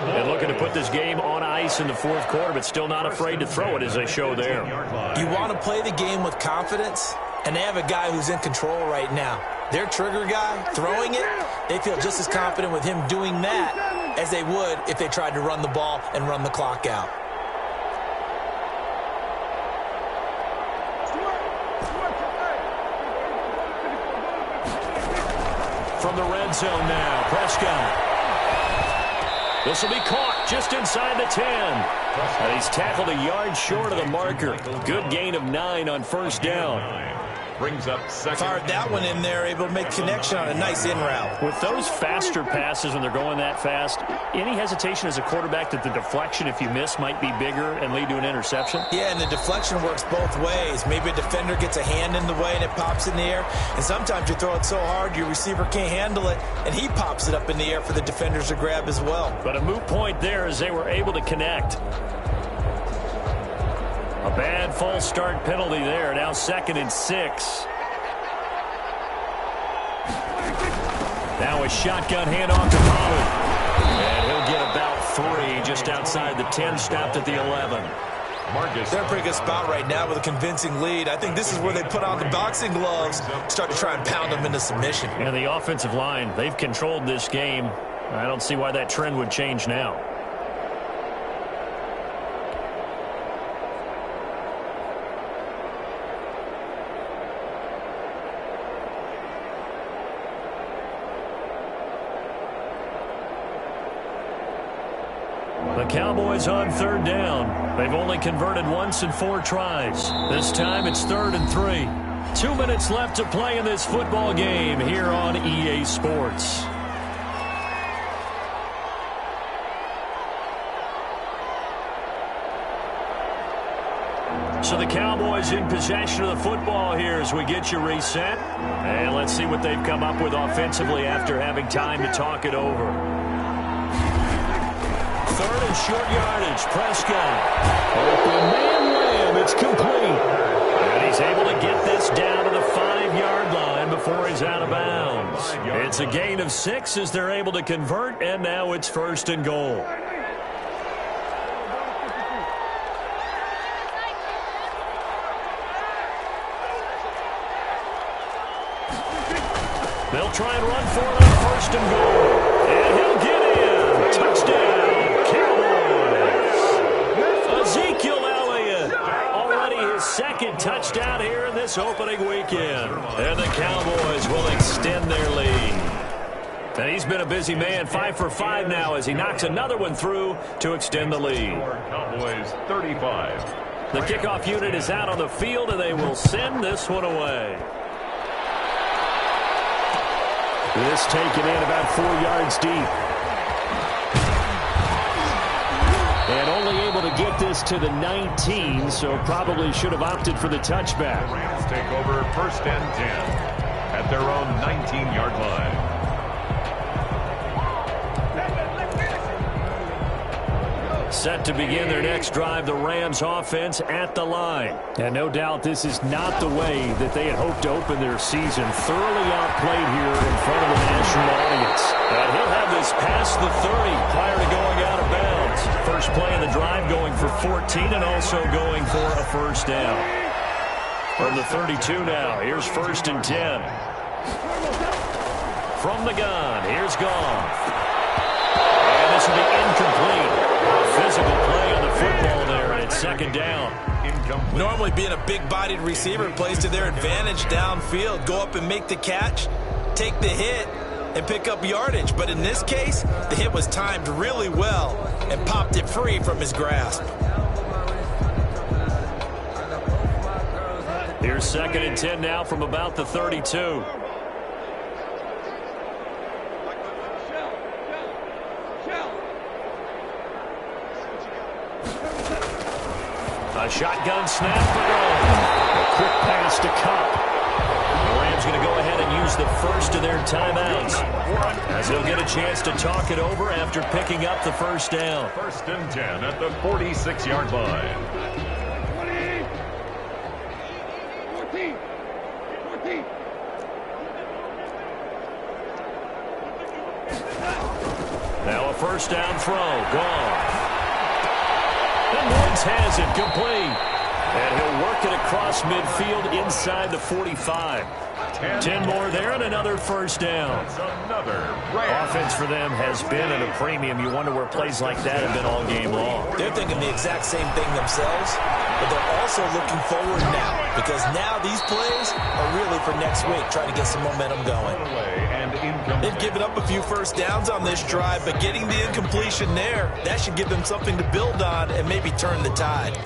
And looking to put this game on ice in the 4th quarter, but still not afraid to throw it as they show there. You want to play the game with confidence, and they have a guy who's in control right now. Their trigger guy, throwing it, they feel just as confident with him doing that as they would if they tried to run the ball and run the clock out. From the red zone now, Prescott. This will be caught just inside the 10. And he's tackled a yard short of the marker. Good gain of 9 on first down. Brings up second. Fired that one in there, able to make connection on a nice in route. With those faster passes when they're going that fast, any hesitation as a quarterback that the deflection, if you miss, might be bigger and lead to an interception? Yeah, and the deflection works both ways. Maybe a defender gets a hand in the way and it pops in the air. And sometimes you throw it so hard your receiver can't handle it, and he pops it up in the air for the defenders to grab as well. But a moot point there as they were able to connect. A bad false start penalty there. Now 2nd and 6. Now a shotgun handoff to Pollard. And he'll get about 3 just outside the 10, stopped at the 11. They're in a pretty good spot right now with a convincing lead. I think this is where they put on the boxing gloves, start to try and pound them into submission. And the offensive line, they've controlled this game. I don't see why that trend would change now. The Cowboys on third down. They've only converted once in 4 tries. This time it's 3rd and 3. 2 minutes left to play in this football game here on EA Sports. So the Cowboys in possession of the football here as we get you reset. And let's see what they've come up with offensively after having time to talk it over. 3rd and short yardage. Prescott. Open man Lamb. It's complete. And he's able to get this down to the 5-yard line before he's out of bounds. It's a gain of 6 as they're able to convert, and now it's 1st and goal. They'll try and run for it on 1st and goal. And he'll get in. Touchdown, Cowboys. Ezekiel Elliott. Already his 2nd touchdown here in this opening weekend. And the Cowboys will extend their lead. And he's been a busy man, 5 for 5 now as he knocks another one through to extend the lead. Cowboys 35. The kickoff unit is out on the field, and they will send this one away. This taken in about 4 yards deep. And only able to get this to the 19, so probably should have opted for the touchback. The Rams take over 1st and 10 at their own 19-yard line. Set to begin their next drive, the Rams offense at the line. And no doubt this is not the way that they had hoped to open their season. Thoroughly outplayed here in front of the national audience. And he'll have this past the 30 prior to going out of bounds. First play of the drive going for 14 and also going for a 1st down. From the 32 now, here's 1st and 10. From the gun, here's Goff. And this will be incomplete. Physical play on the football there, and it's 2nd down. Normally being a big-bodied receiver plays to their advantage downfield. Go up and make the catch, take the hit, and pick up yardage. But in this case, the hit was timed really well and popped it free from his grasp. Here's 2nd and 10 now from about the 32. A shotgun snap for Rome. A quick pass to Cup. The Rams going to go ahead and use the 1st of their timeouts, as they'll get a chance to talk it over after picking up the 1st down. 1st and 10 at the 46-yard line. 14. Now a 1st down throw. Gone. And Woods has it complete. And he'll work it across midfield inside the 45. 10 more there and another 1st down. Offense for them has been at a premium. You wonder where plays like that have been all game long. They're thinking the exact same thing themselves, but they're also looking forward now, because now these plays are really for next week, trying to get some momentum going. They've given up a few 1st downs on this drive, but getting the incompletion there, that should give them something to build on and maybe turn the tide.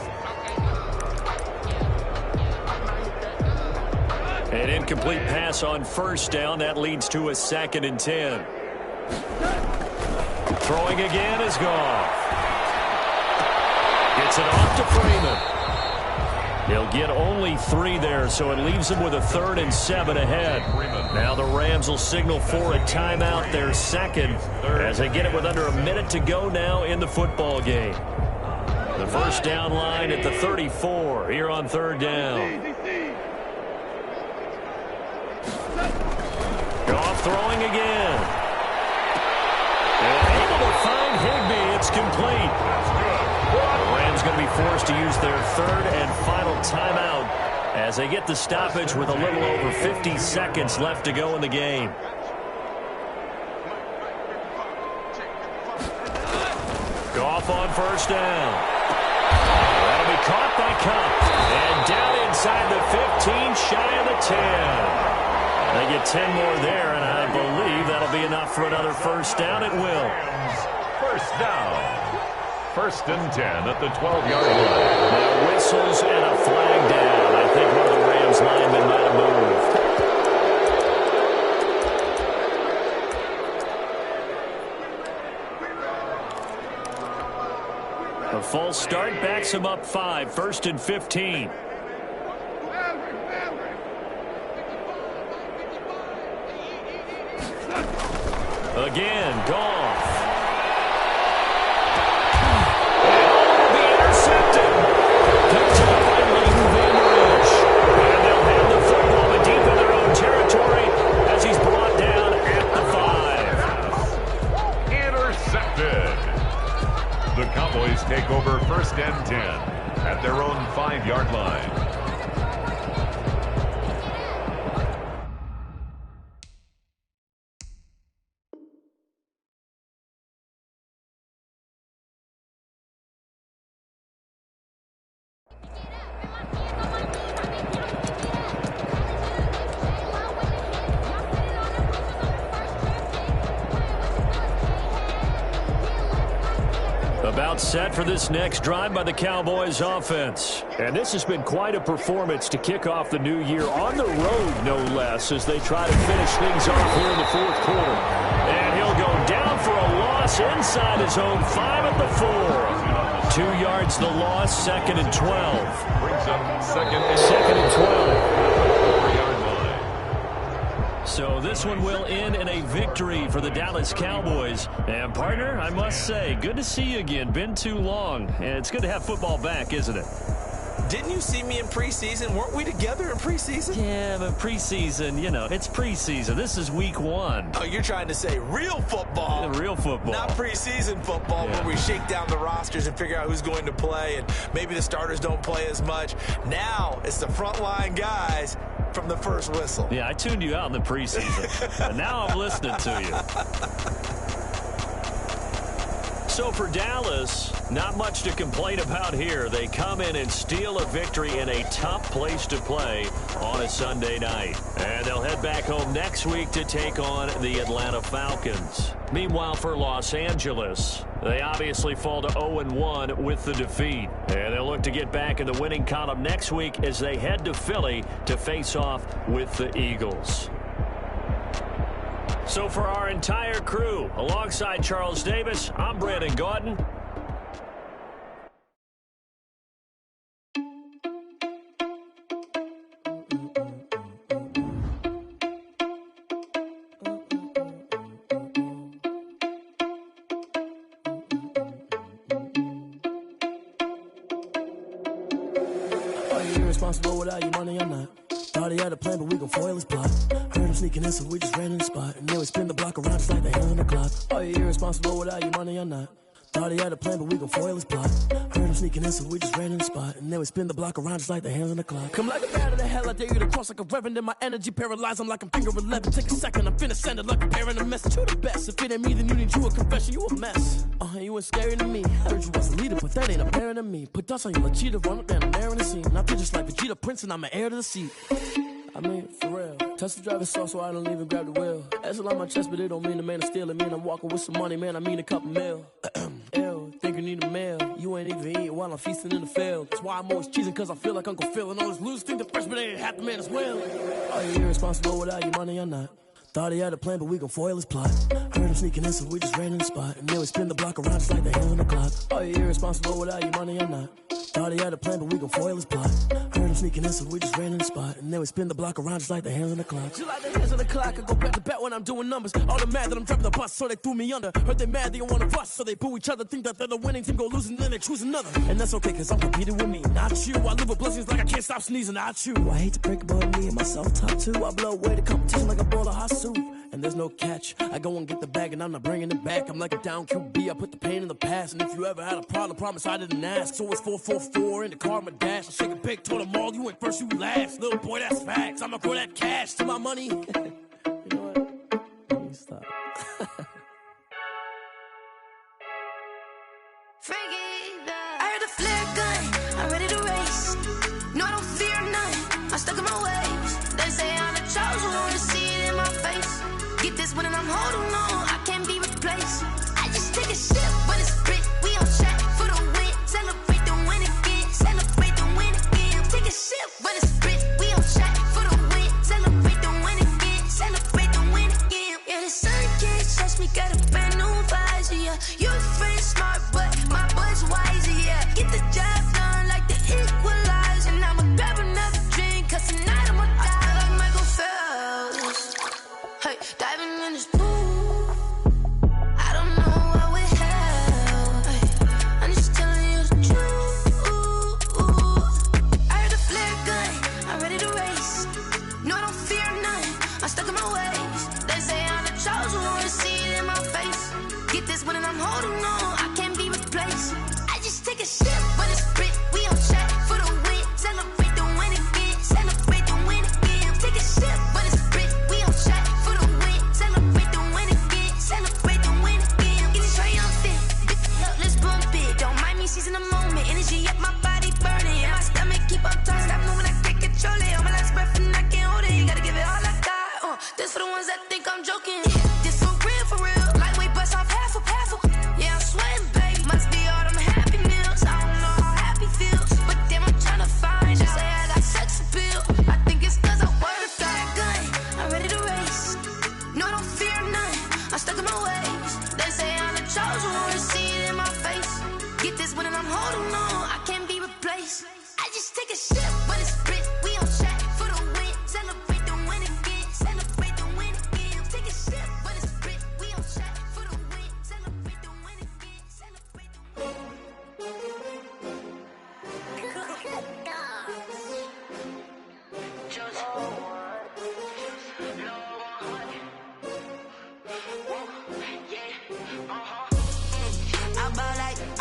An incomplete pass on 1st down. That leads to a 2nd and 10. Throwing again is Goff. Gets it off to Freeman. He'll get only 3 there, so it leaves him with a 3rd and 7 ahead. Now the Rams will signal for a timeout, their 2nd, as they get it with under a minute to go now in the football game. The 1st down line at the 34 here on 3rd down. Goff throwing again. And able to find Higbee. It's complete. The Rams going to be forced to use their 3rd and final timeout as they get the stoppage with a little over 50 seconds left to go in the game. Goff on 1st down. That'll be caught by Cup. And down inside the 15, shy of the 10. They get 10 more there, and I believe that'll be enough for another 1st down. It will. 1st down. First and 10 at the 12-yard line. Now whistles and a flag down. I think one of the Rams linemen might have moved. A false start backs him up 5. First and 15. Again, Goff. And will be intercepted. Picked up by Leighton Vander Esch. And they'll have the football but deep in their own territory as he's brought down at the 5. Intercepted. The Cowboys take over first and 10 at their own 5-yard line. About set for this next drive by the Cowboys offense. And this has been quite a performance to kick off the new year on the road, no less, as they try to finish things off here in the fourth quarter. And he'll go down for a loss inside his own 5 at the 4. 2 yards the loss, second and 12. Brings up second and 12. 4-yard line. So this one will end in a victory for the Dallas Cowboys. And, partner, I must say, good to see you again. Been too long. And it's good to have football back, isn't it? Didn't you see me in preseason? Weren't we together in preseason? Yeah, but preseason, you know, it's preseason. This is week 1. Oh, you're trying to say real football. Yeah, real football. Not preseason football where we shake down the rosters and figure out who's going to play, and maybe the starters don't play as much. Now it's the frontline guys from the first whistle. Yeah, I tuned you out in the preseason. And now I'm listening to you. So for Dallas, not much to complain about here. They come in and steal a victory in a tough place to play on a Sunday night. And they'll head back home next week to take on the Atlanta Falcons. Meanwhile, for Los Angeles, they obviously fall to 0-1 with the defeat. And they'll look to get back in the winning column next week as they head to Philly to face off with the Eagles. So for our entire crew, alongside Charles Davis, I'm Brandon Gordon. Are you irresponsible without your money or not? Thought he had a plan, but we gon' foil his plot. Heard him sneaking in, so we just ran in the spot. And then we spin the block around just like the hand on the clock. Are you irresponsible without your money or not? Thought he had a plan, but we gon' foil his plot. Heard him sneaking in, so we just ran in the spot. And then we spin the block around just like the hands on the clock. Come like a bat of the hell, I dare you to cross like a reverend. In my energy paralyzed, I'm like I'm finger 11. Take a second, I'm finna send it like a parent a message to the best. If it ain't me, then you need you a confession, you a mess. You ain't scary to me. Heard you was a leader, but that ain't apparent to me. Put dust on you, like cheetah, run up down the air in the scene. I feel just like Vegeta Prince, and I'm an heir to the seat. I mean, for real. Touch the driver's soft, so I don't even grab the wheel. That's on my chest, but it don't mean the man is stealing. Man, I'm walking with some money, man, I mean a couple mil. Ew, think you need a meal. You ain't even eating while I'm feasting in the field. That's why I'm always cheesing, cause I feel like Uncle Phil. And all those losers think the freshman ain't half the man as well. Are you irresponsible without your money or not? Thought he had a plan, but we gon' foil his plot. Heard him sneaking in, so we just ran in the spot. And then we spin the block around just like the hands on the clock. Are you irresponsible without your money or not? Thought he had a plan, but we gon' foil his plot. Heard him sneaking in, so we just ran in the spot. And then we spin the block around just like the hands on the clock. Just like the hands on the clock, I go back to back when I'm doing numbers. All the mad that I'm driving the bus, so they threw me under. Heard they mad, they don't wanna bust, so they boo each other. Think that they're the winning team, go losing, then they choose another. And that's okay, cause I'm competing with me, not you. I live with blessings like I can't stop sneezing, not you. I hate to break it, but me and myself top two. I blow away the competition like a bowl of hot soup. And there's no catch. I go and get the bag and I'm not bringing it back. I'm like a down QB. I put the pain in the past. And if you ever had a problem, promise I didn't ask. So it's 444 in the car, my dash. I shake a big, told them all, you ain't first, you last. Little boy, that's facts. I'ma grow that cash to my money. You know what? Let me stop. I heard a flare gun, I'm ready to race. No, I don't fear none, I'm stuck in my ways. They say I'm the chosen one, to see it in my face. Get this one and I'm holding on, I can't be replaced. I just take a sip, but it's spit, we on track for Hey, diving in this pool. I don't know what we have. Hey, I'm just telling you the truth. I heard a flare gun. I'm ready to race. No, I don't fear nothing. I'm stuck in my ways. They say I'm the chosen one. See it in my face. Get this one and I'm holding on. I can't be replaced. I just take a sip, but it's Brit. We on track for the win. Celebrate the win again. Celebrate the win again. Take a sip, but it's Brit. We on track for the win. Celebrate the win again. Celebrate the win again. Get it triumphant. Let's bump it. Don't mind me seizing the moment. Energy up my body burning. And my stomach keep up tight. Stop moving, I can't control it. On my last breath and I can't hold it. You gotta give it all I got. This for the ones that think I'm joking. This for real, for real. Lightweight bust off half a. Yeah, I'm sweating, babe. Must be all them happy meals. I don't know how happy feels. But damn, I'm trying to find you. Say I got sex appeal. I think it's cause I word a fire gun. I'm ready to race. No, I don't fear nothing. I'm stuck in my ways. They say I'm the chosen one. See it in my face. Get this one and I'm holding on. I can't be replaced. I just take a sip, but it's Brit. We on track for the win. Celebrate the win again. Celebrate the win again. Take a sip, but it's Brit. We on track for the win. Celebrate the win again. Celebrate the win.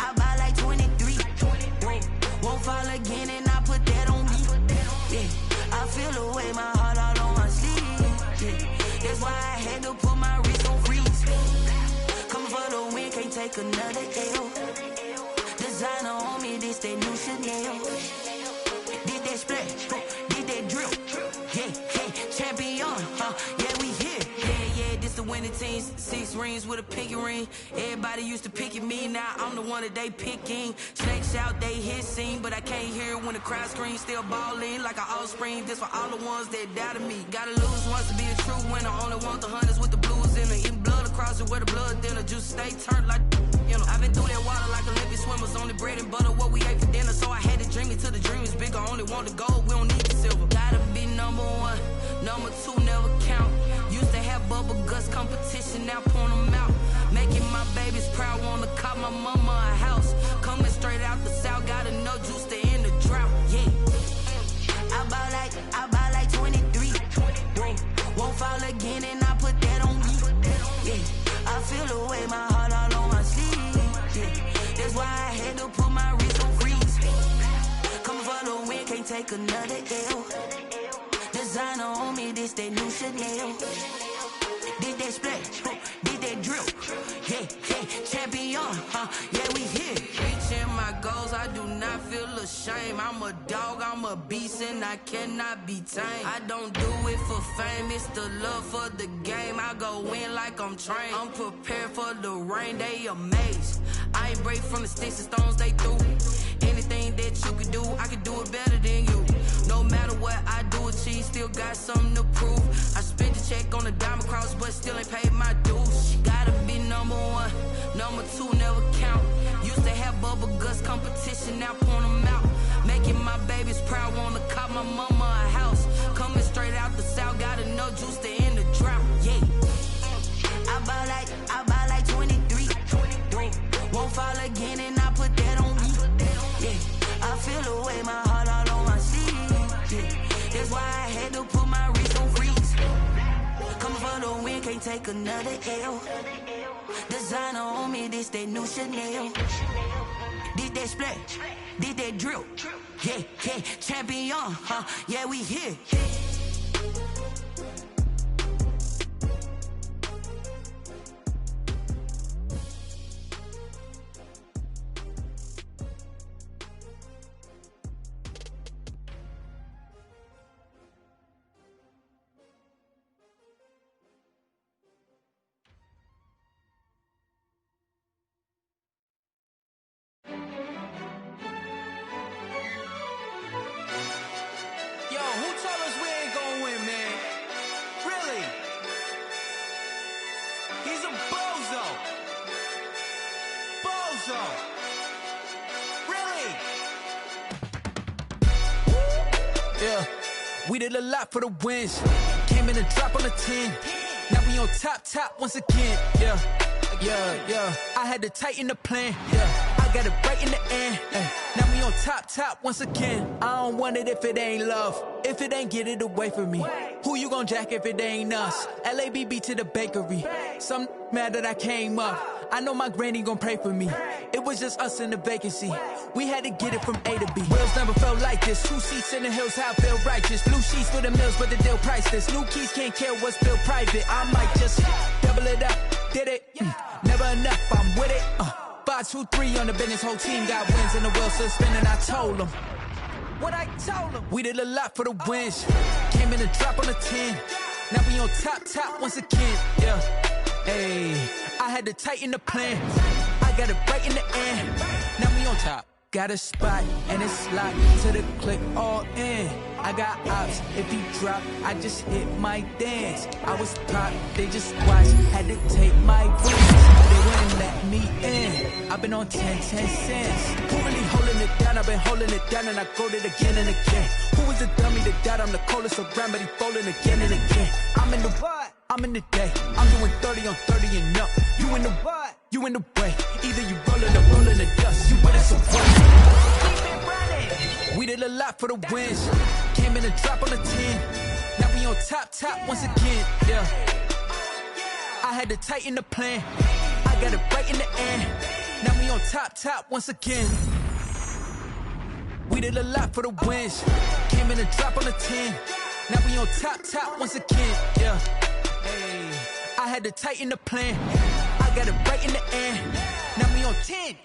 I buy like 23. Won't fall again and I put that on me. Yeah, I feel the way, my heart all on my sleeve. Yeah, that's why I had to put my wrist on freeze. Coming for the win, can't take another L. Designer on me, this that new Chanel. Did that splash, did that drill. Yeah, champion, yeah, we here. Yeah, this the winning team. 6 rings with a pinky ring. Everybody used to pick at me, now I'm the one that they picking. Snakes out, they hit scene, but I can't hear it when the crowd screams. Still balling like an offspring. This for all the ones that doubted me. Gotta lose once to be a true winner. Only want the hunters with the blues in it. Eating blood across it where the blood thinner. Juice stay turned like, you know. I've been through that water like Olympic swimmers. Only bread and butter, what we ate for dinner. So I had to dream it till the dream is bigger. Only want the gold, we don't need the silver. Gotta be number 1, number 2 never count. Used to have bubble guts competition, now point them out. Making my babies proud, wanna cop my mama a house. Coming straight out the south, gotta know juice to end the drought. Yeah, I buy like 23. Won't fall again and I put that on me. Yeah, I feel the way, my heart all on my sleeve. Yeah, that's why I had to put my wrist on freeze. Coming for the win, can't take another L. Designer on me, this that new Chanel. Did that splash, did that drill. Yeah, champion, yeah, we here. Reaching my goals, I do not feel ashamed. I'm a dog, I'm a beast, and I cannot be tamed. I don't do it for fame, it's the love for the game. I go in like I'm trained. I'm prepared for the rain, they amazed. I ain't break from the sticks and stones they threw. Anything that you could do, I could do it better than you. No matter what I do, achieve, still got something to prove. I spent the check on the diamond cross, but still ain't paid my dues. Gotta be number 1, number 2 never count. Used to have bubble guts competition, now point them out. Making my babies proud, wanna cop my mama a house. Coming straight out the south, gotta know juice to end the drought. Yeah, I buy like 23. Won't fall again and I put that on me. Yeah, I feel the way, my heart all on my sleeve. Yeah, that's why I had to put my wrist on freeze. Coming for the win, can't take another L. Designer on me, this that new Chanel. Did that splash, did that drill. Yeah, champion, yeah, we here. Yeah, we did a lot for the wins. Came in and dropped on the 10. Now we on top once again, yeah. I had to tighten the plan, yeah. I got it right in the end, now we on top once again. I don't want it if it ain't love. If it ain't, get it away from me. Who you gon' jack if it ain't us? LABB to the bakery. Some mad that I came up. I know my granny gon' pray for me. It was just us in the vacancy. We had to get it from A to B. Wheels never felt like this. 2 seats in the hills, how I feel righteous. Blue sheets for the mills, but the deal priceless. New keys can't care what's still private. I might just double it up. Did it? Never enough, I'm with it. 5, 2, 3 on the business. Whole team got wins and the wheels still spinning. I told them what I told them. We did a lot for the wins. Came in a drop on the 10. Now we on top once again. Yeah. Hey, I had to tighten the plan. I got it right in the end. Now we on top. Got a spot and it's locked to the click all in. I got ops, if he drop, I just hit my dance. I was top, they just watched, had to take my wins. They wouldn't let me in. I've been on 10 cents. Who really holding it down? I've been holding it down and I go it again and again. Who was the dummy that died? I'm the coldest around, but he falling again and again. I'm in the what? I'm in the day. I'm doing 30 on 30 and up. You in the what? You in the way. Either you rolling the dust. You better support. We did a lot for the wins. Came in a drop on the 10. Now we on top once again. Yeah. I had to tighten the plan. I got it right in the end. Now we on top once again. We did a lot for the wins. Came in a drop on the 10. Now we on top once again. Yeah. Hey. I had to tighten the plan. I got it right in the end. Now we on 10.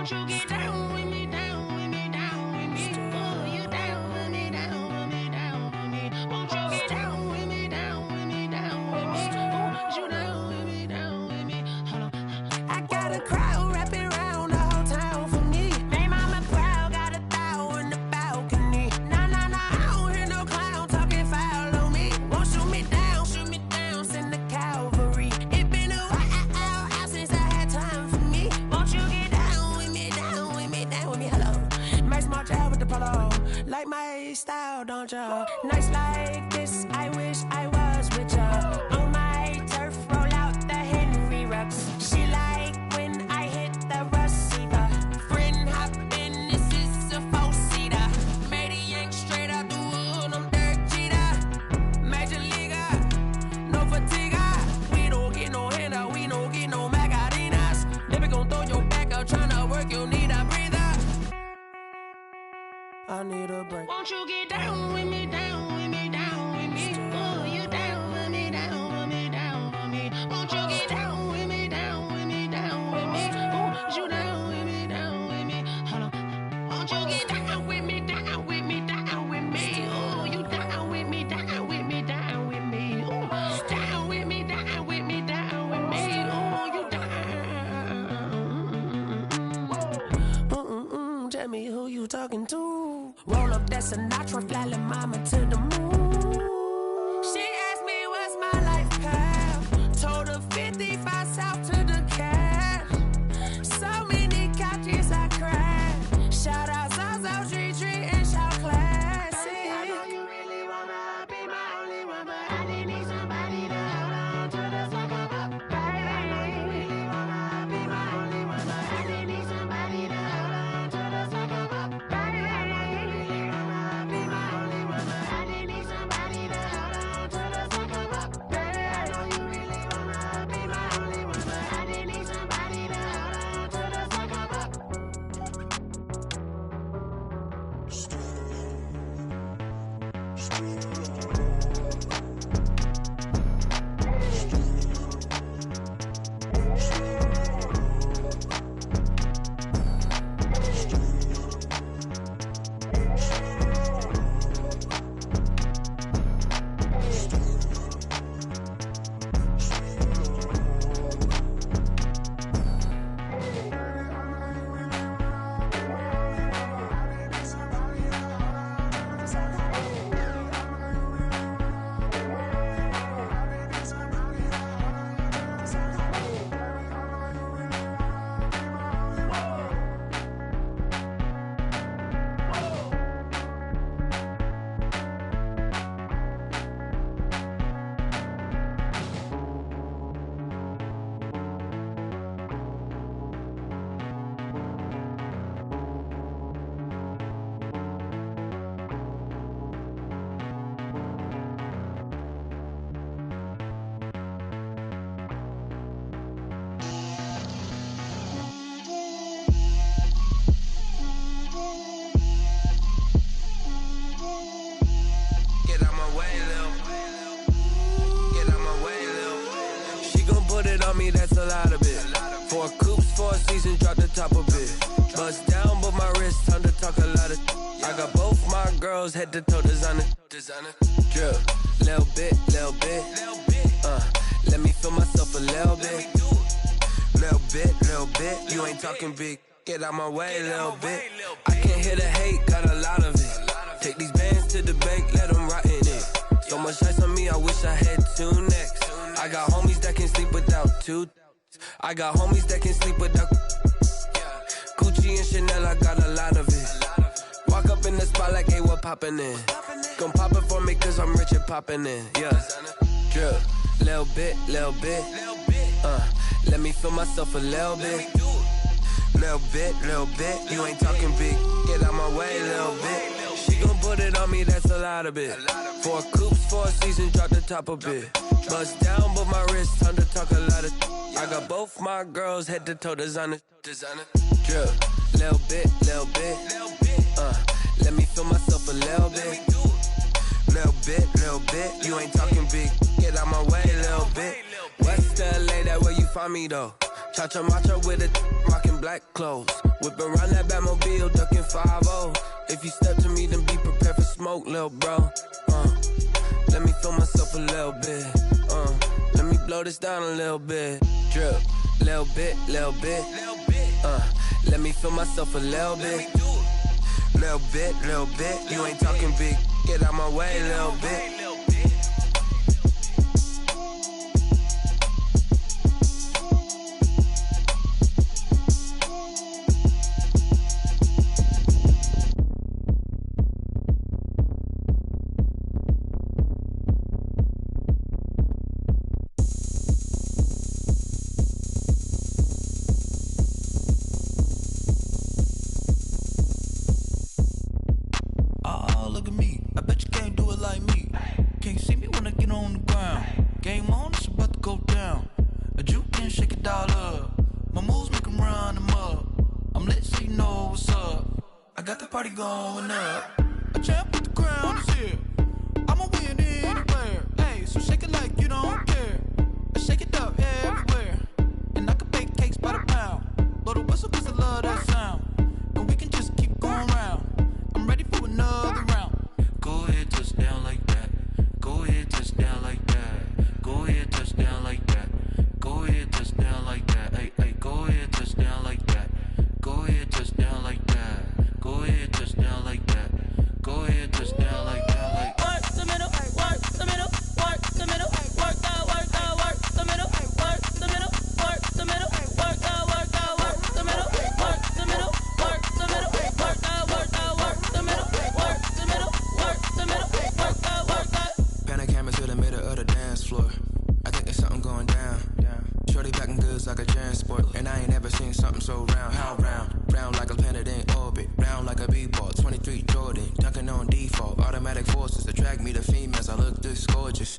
Won't you get down with me, down with me, down with me? Oh, you down with me, down with me, down with me. Won't you get down with me, down with me, down with me? Oh, you down with me, down with me? Won't you get down with me, down with me, down with me? Ooh, is you down with me, down with me? Hold on. Won't you get down with me, down with me, down with me? Ooh, you down with me, down with me, down with me? Ooh, down with me, down with me, down with me? Ooh, you down. Tell me who you talking to. Roll up that Sinatra, fly la mama to the moon. She asked me what's my life path. Told her 55 south to the cash. So many couches I crashed. Shout out Zazo, Tree, and shout classic. I know you really wanna be my only one, but I didn't need somebody to hold on to the sucker up. Baby, I know you really wanna be my only one, but I didn't need somebody to hold on to the sucker up. Baby, I know you really wanna be my only one, but I didn't need somebody to hold on to the sucker up. Baby, I know you really wanna be my only one, but I didn't need somebody to hold on to the sucker up. Get out my way, Lil. Get out my way, Lil. She gon' put it on me, that's a lot of it. 4 coops, 4 seasons, drop the top of it. Bust down, but my wrist, time to talk a lot of. I got both my girls, head to toe designer. Drip, little bit, little bit. Let me feel myself a little bit. Little bit. You ain't talking big. Get out my way, little bit. I can't hear the hate, got a lot of it. Take these bands to the bank, let them rot in it. So much ice on me, I wish I had 2 necks. I got homies that can sleep without 2. I got homies that can sleep without. Gucci and Chanel, I got a lot of it. Walk up in the spot like, hey, what poppin' in? Gon' pop it for me, cause I'm rich and poppin' in. Yeah. Drip, little bit. Let me feel myself a little bit. Little bit. You ain't talking big. Get out my way, little bit. She gon' put it on me, that's a lot of it. 4 coops, 4 seasons, drop the top a bit. Bust down, but my wrist, time to talk a lot of. I got both my girls, head to toe designer. Drip, little bit. Let me feel myself a little bit. Little bit. You ain't talking big. Get out my way, little bit. West LA, that where you find me though. Cha-cha matcha with a rockin' black clothes. Whip around that Batmobile, ducking 5-0. If you step to me, then be prepared for smoke, lil' bro. Let me feel myself a little bit. Let me blow this down a little bit. Drip, little bit. Let me feel myself a little bit. Little bit. You ain't talking big. Get out my way, little bit. Going up, a champ with the crown is here. I'ma win anywhere. Hey, so shake it like you don't care. Shake it up. like a transport. And I ain't never seen something so round. How round? Round like a planet in orbit. Round like a b-ball. 23 Jordan. Dunking on default. Automatic forces attract me to females. I look this gorgeous.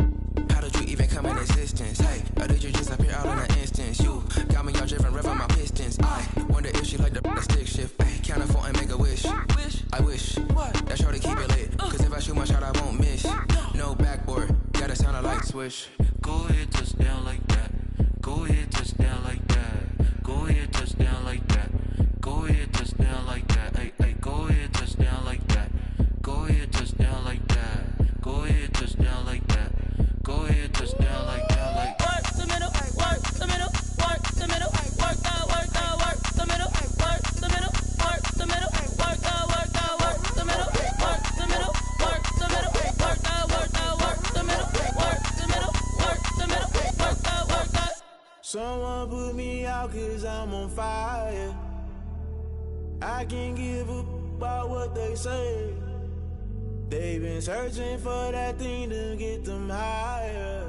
How did you even come in existence? Hey, or did you just appear out in an instance? You got me all driven, revving my pistons. I wonder if she like the stick shift. Hey, count a 4 and make a wish. I wish that shorty keep it lit. Cause if I shoot my shot, I won't miss. No backboard, gotta sound a light switch. Go ahead, touchdown like that. Go ahead, touchdown like that. Go ahead, touchdown like that. Go ahead, touchdown like that. Hey, hey, go ahead, touchdown like that. Go ahead, touchdown like that. Go ahead, touchdown like that. Go ahead, touchdown like that. Like work the middle, work the middle, work the middle, work the middle, work the middle, work the middle, work the middle, work the middle, work the middle, work the middle, work the middle, work the middle, work the. Someone put me out 'cause I'm on fire. I can't give up about what they say. They've been searching for that thing to get them higher.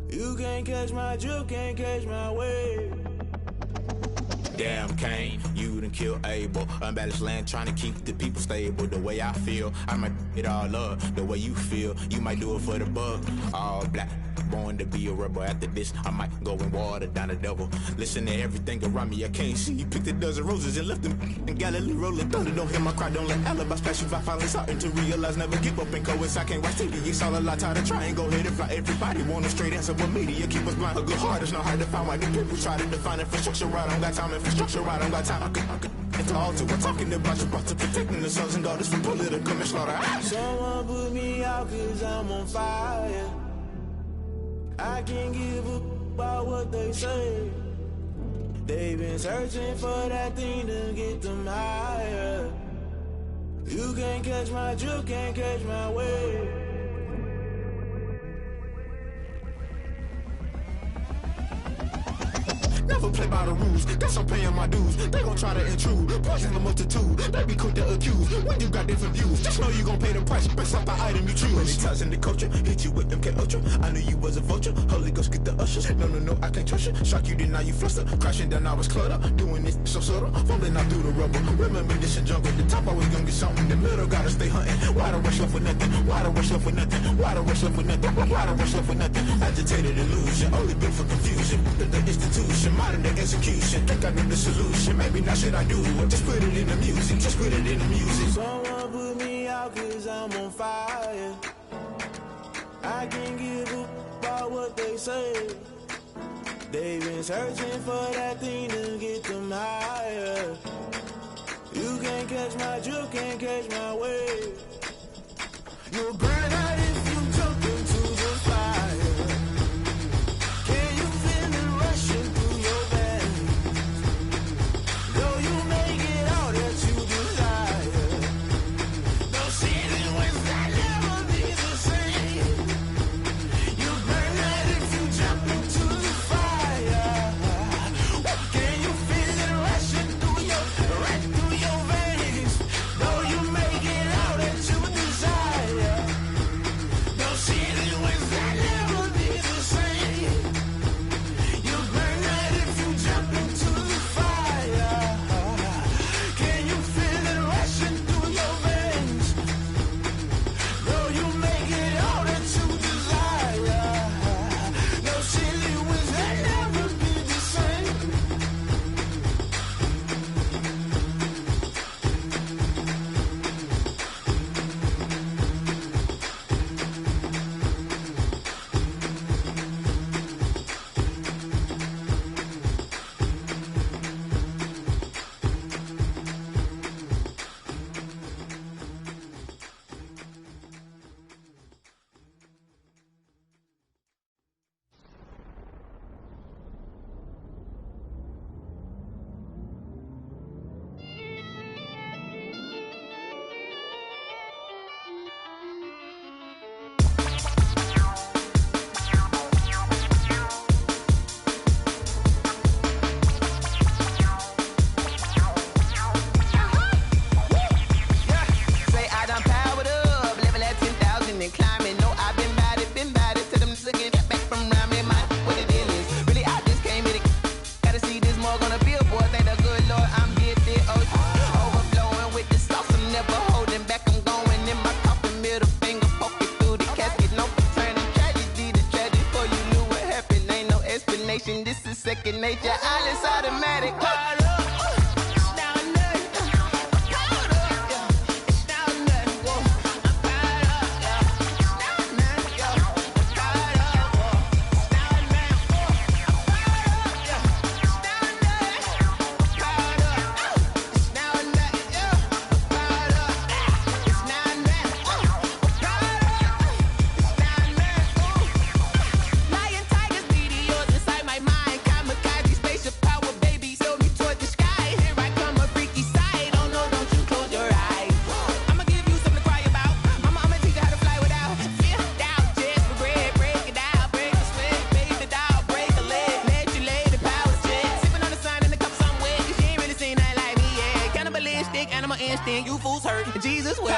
You can't catch my drift, can't catch my wave. Damn, Kane, you done killed Abel. Unbalanced land, trying to keep the people stable. The way I feel, I might it all up. The way you feel, you might do it for the buck. All black, born to be a rebel. After this, I might go and water down the devil. Listen to everything around me, I can't see. You picked a dozen roses and left them in Galilee rolling thunder. Don't hear my cry, don't let alibis pass you by. Finally starting to realize, never give up and coincide. Can't watch TV, it's all a lot. Tired of trying, go ahead and fly. Everybody want a straight answer, but media keep us blind. A good heart is not hard to find. Why the people try to define infrastructure right? I don't got time, infrastructure right, I don't got time. It's all to we're talking about you, about to protecting the sons and daughters from political manslaughter. Someone put me out 'cause I'm on fire. I can't give up about what they say. They've been searching for that thing to get them higher. You can't catch my drift, can't catch my wave. Never play by the rules, guess I'm paying my dues. They gon' try to intrude, poison the multitude. They be quick to accuse, when you got different views. Just know you gon' pay the price, based off the item you choose. Many times in the culture, hit you with them K-Ultra. I knew you was a vulture, Holy Ghost get the ushers. No, I can't trust you. Shock you, then now you fluster. Crashing down, I was cluttered. Doing this so subtle, fumbling out through the rubble. Remember this in jungle, the top always gonna get something. The middle gotta stay hunting. Why the rush left with nothing? Why the rush left with nothing? Why the rush left with nothing? Why the rush left with nothing? Agitated illusion, only built for confusion. The institution, modern day execution. Think I know the solution, maybe not should I do it. Just put it in the music, just put it in the music. Someone put me out 'cause I'm on fire. I can't give up about what they say. They've been searching for that thing to get them higher. You can't catch my drift, can't catch my wave. You'll burn out if you jump into the fire. Can you feel it rushing through your veins? Though you make it all that you desire. No season when that never be the same. You burn out if you jump into the fire. Can you feel it rushing through your veins? Though you make it all that you desire. combination. This is second nature. All is automatic. You fools hurt. Jesus will.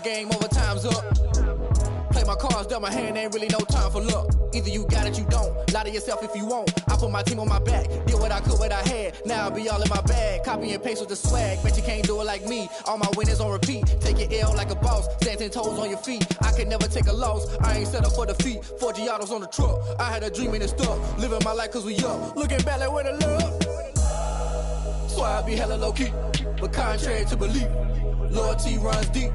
Game over, time's up. Play my cards, dealt my hand, ain't really no time for luck. Either you got it, you don't. Lie to yourself if you won't. I put my team on my back, did what I could, what I had. Now I'll be all in my bag. Copy and paste with the swag. Bet you can't do it like me. All my winners on repeat. Take your L like a boss. Stand 10 toes on your feet. I could never take a loss. I ain't set up for defeat. 4 Giottos on the truck. I had a dream and it's stuck. Living my life cause we up. Looking back like where the love. So I be hella low key. But contrary to belief, loyalty runs deep.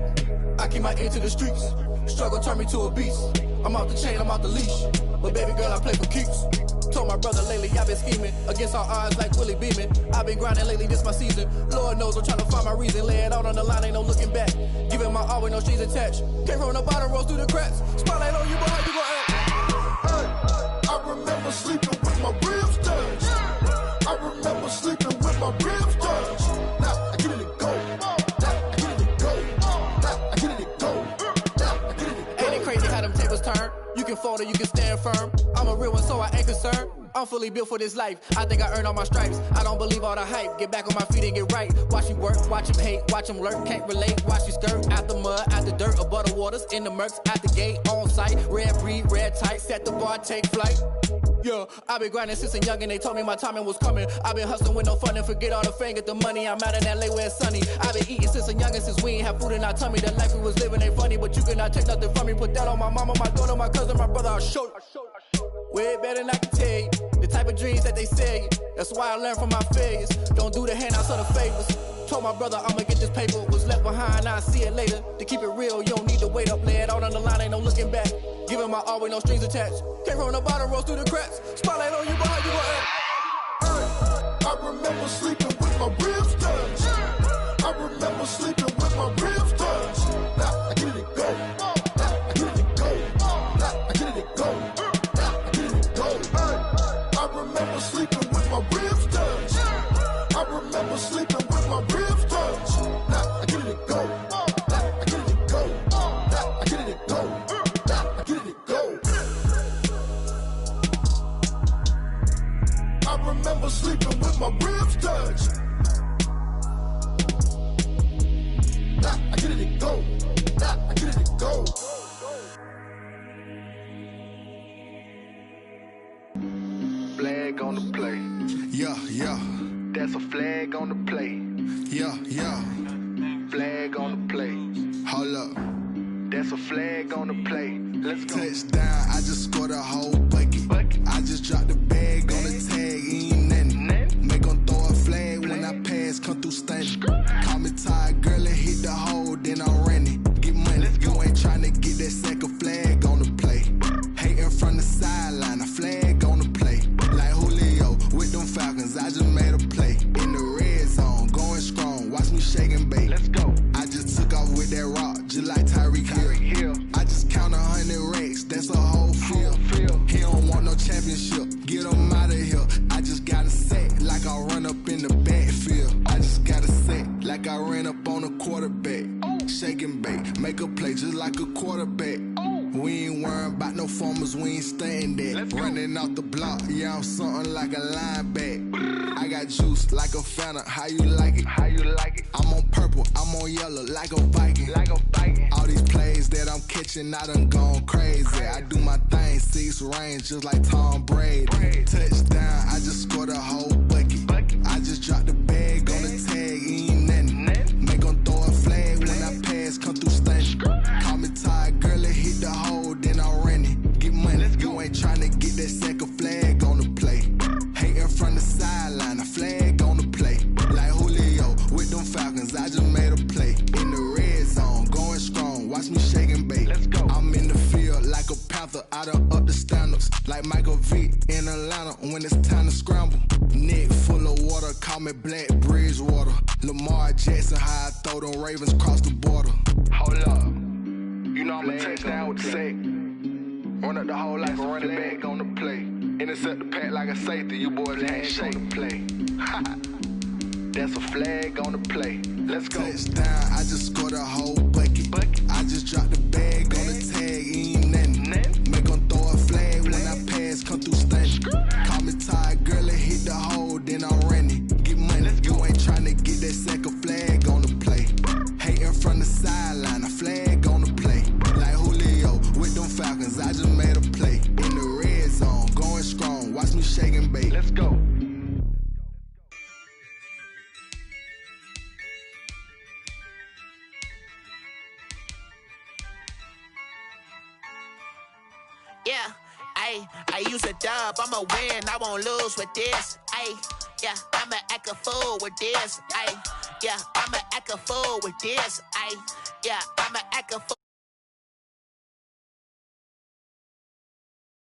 I keep my ear to the streets. Struggle turned me to a beast. I'm off the chain, I'm off the leash. But baby girl, I play for keeps. Told my brother lately, I've been scheming. Against all odds like Willie Beeman. I've been grinding lately, this my season. Lord knows I'm trying to find my reason. Lay it out on the line, ain't no looking back. Giving my all with no strings attached. Came from the bottom, rose through the cracks. Spotlight on you, boy, how you gon' act? I remember sleeping with my ribs touched. I remember sleeping with my ribs touched. Now I get it go. Turn. You can fold or you can stand firm. I'm a real one, so I ain't concerned. I'm fully built for this life. I think I earned all my stripes. I don't believe all the hype. Get back on my feet and get right. Watch him work, watch him hate, watch him lurk. Can't relate, watch his skirt. Out the mud, out the dirt, above the waters, in the murks, out the gate, on site. Red breed, red tight, set the bar, take flight. Yeah, I've been grinding since a young and they told me my timing was coming. I've been hustling with no fun and forget all the fame, get the money. I'm out in LA where it's sunny. I've been eating since a young and since we ain't have food in our tummy. The life we was living ain't funny, but you cannot take nothing from me. Put that on my mama, my daughter, my cousin, my brother, I'll show you. Way better than I can tell you. The type of dreams that they sell you. That's why I learned from my failures. Don't do the handouts or the favors. Told my brother I'ma get this paper. Was left behind, I'll see it later. To keep it real, you don't need to wait up. Lay it out on the line, ain't no looking back. Giving my all with no strings attached. Came from the bottom, rose through the cracks. Spotlight on you, boy, how you gon' act? I remember sleeping with my ribs touched. I remember sleeping with my ribs touched. Now I get it go. Now I get it go. Now I get it go. Now I get it go. I remember sleeping with my ribs touched. I remember sleeping with my ribs touched. Now I get it go. Now I get it go. Now I get it go. Now I get it go. I remember sleeping with my ribs touched. on the play. Yeah, yeah. Flag on the play. Hold up. That's a flag on the play. Let's go. Touchdown, I just scored a whole bucket. I just dropped the bag on the tag, ain't nothing. Make them throw a flag when I pass, come through stunning. Call me tired, girl, and hit the hole, then I'm running. Get money, you ain't tryna get that second flag on the play. Hating from the sideline, a flag on the play. Like Julio with them Falcons, I just made a play. In the red zone, going strong, watch me shake and bake. Let's go. I just took off with that rock, just like Tyreek Hill. I just count 100 racks, that's a whole field. He don't want no championship, get him out of here. I just got a set, like I run up in the backfield. I just got a set, like I ran up on a quarterback. Shake and bake, make a play just like a quarterback. We ain't worrying about no formers, we ain't staying there. Running off the block, yeah, I'm something like a linebacker. I got juice like a Fanta, how you like it? How you like it? I'm on purple, I'm on yellow, like a Viking. Like a Viking. All these plays that I'm catching, I done gone crazy. I do my thing, 6 range, just like Tom Brady. Touchdown, I just scored a whole bucket. I just dropped the bag on the tag, ain't nothing. Make them throw a flag when I pass, come through stunning. Call me tired, girl, and hit the hole, then I'm running. Get money, you ain't tryna get that second flag on the play. Hating from the sideline, a flag on the play. Like Julio with them Falcons, I just made a play. In the red zone, going strong, watch me shake and bake. Let's go. I'm in the field like a panther, I done up the standards. Like Michael Vick in Atlanta when it's time to scramble. Neck full of water, call me Black Bridgewater. Lamar Jackson, how I throw them Ravens cross the border. Hold up. You know I'm a touchdown with the sack. Run up the whole like a running back on the play. Intercept the pack like a safety, you boys ain't shake the play. That's a flag on the play. Let's go. Touchdown, I just scored a whole bucket. I just dropped the bag on the tag, ain't nothing. Make them throw a flag when I pass, come through stunning. Call me tired, girl, and hit the hole, then I'm running. Get money, you ain't tryna get that second flag on the play. Hating from the sideline, a flag on the play. Like Julio with them Falcons, I just made a play. In the red zone, going strong, watch me shake and bake. Let's go. Yeah, I use a dub, I'ma win, I won't lose with this. Yeah, I'ma act a fool with this. Yeah, I'ma act a fool with this. Yeah, I'ma act a fool.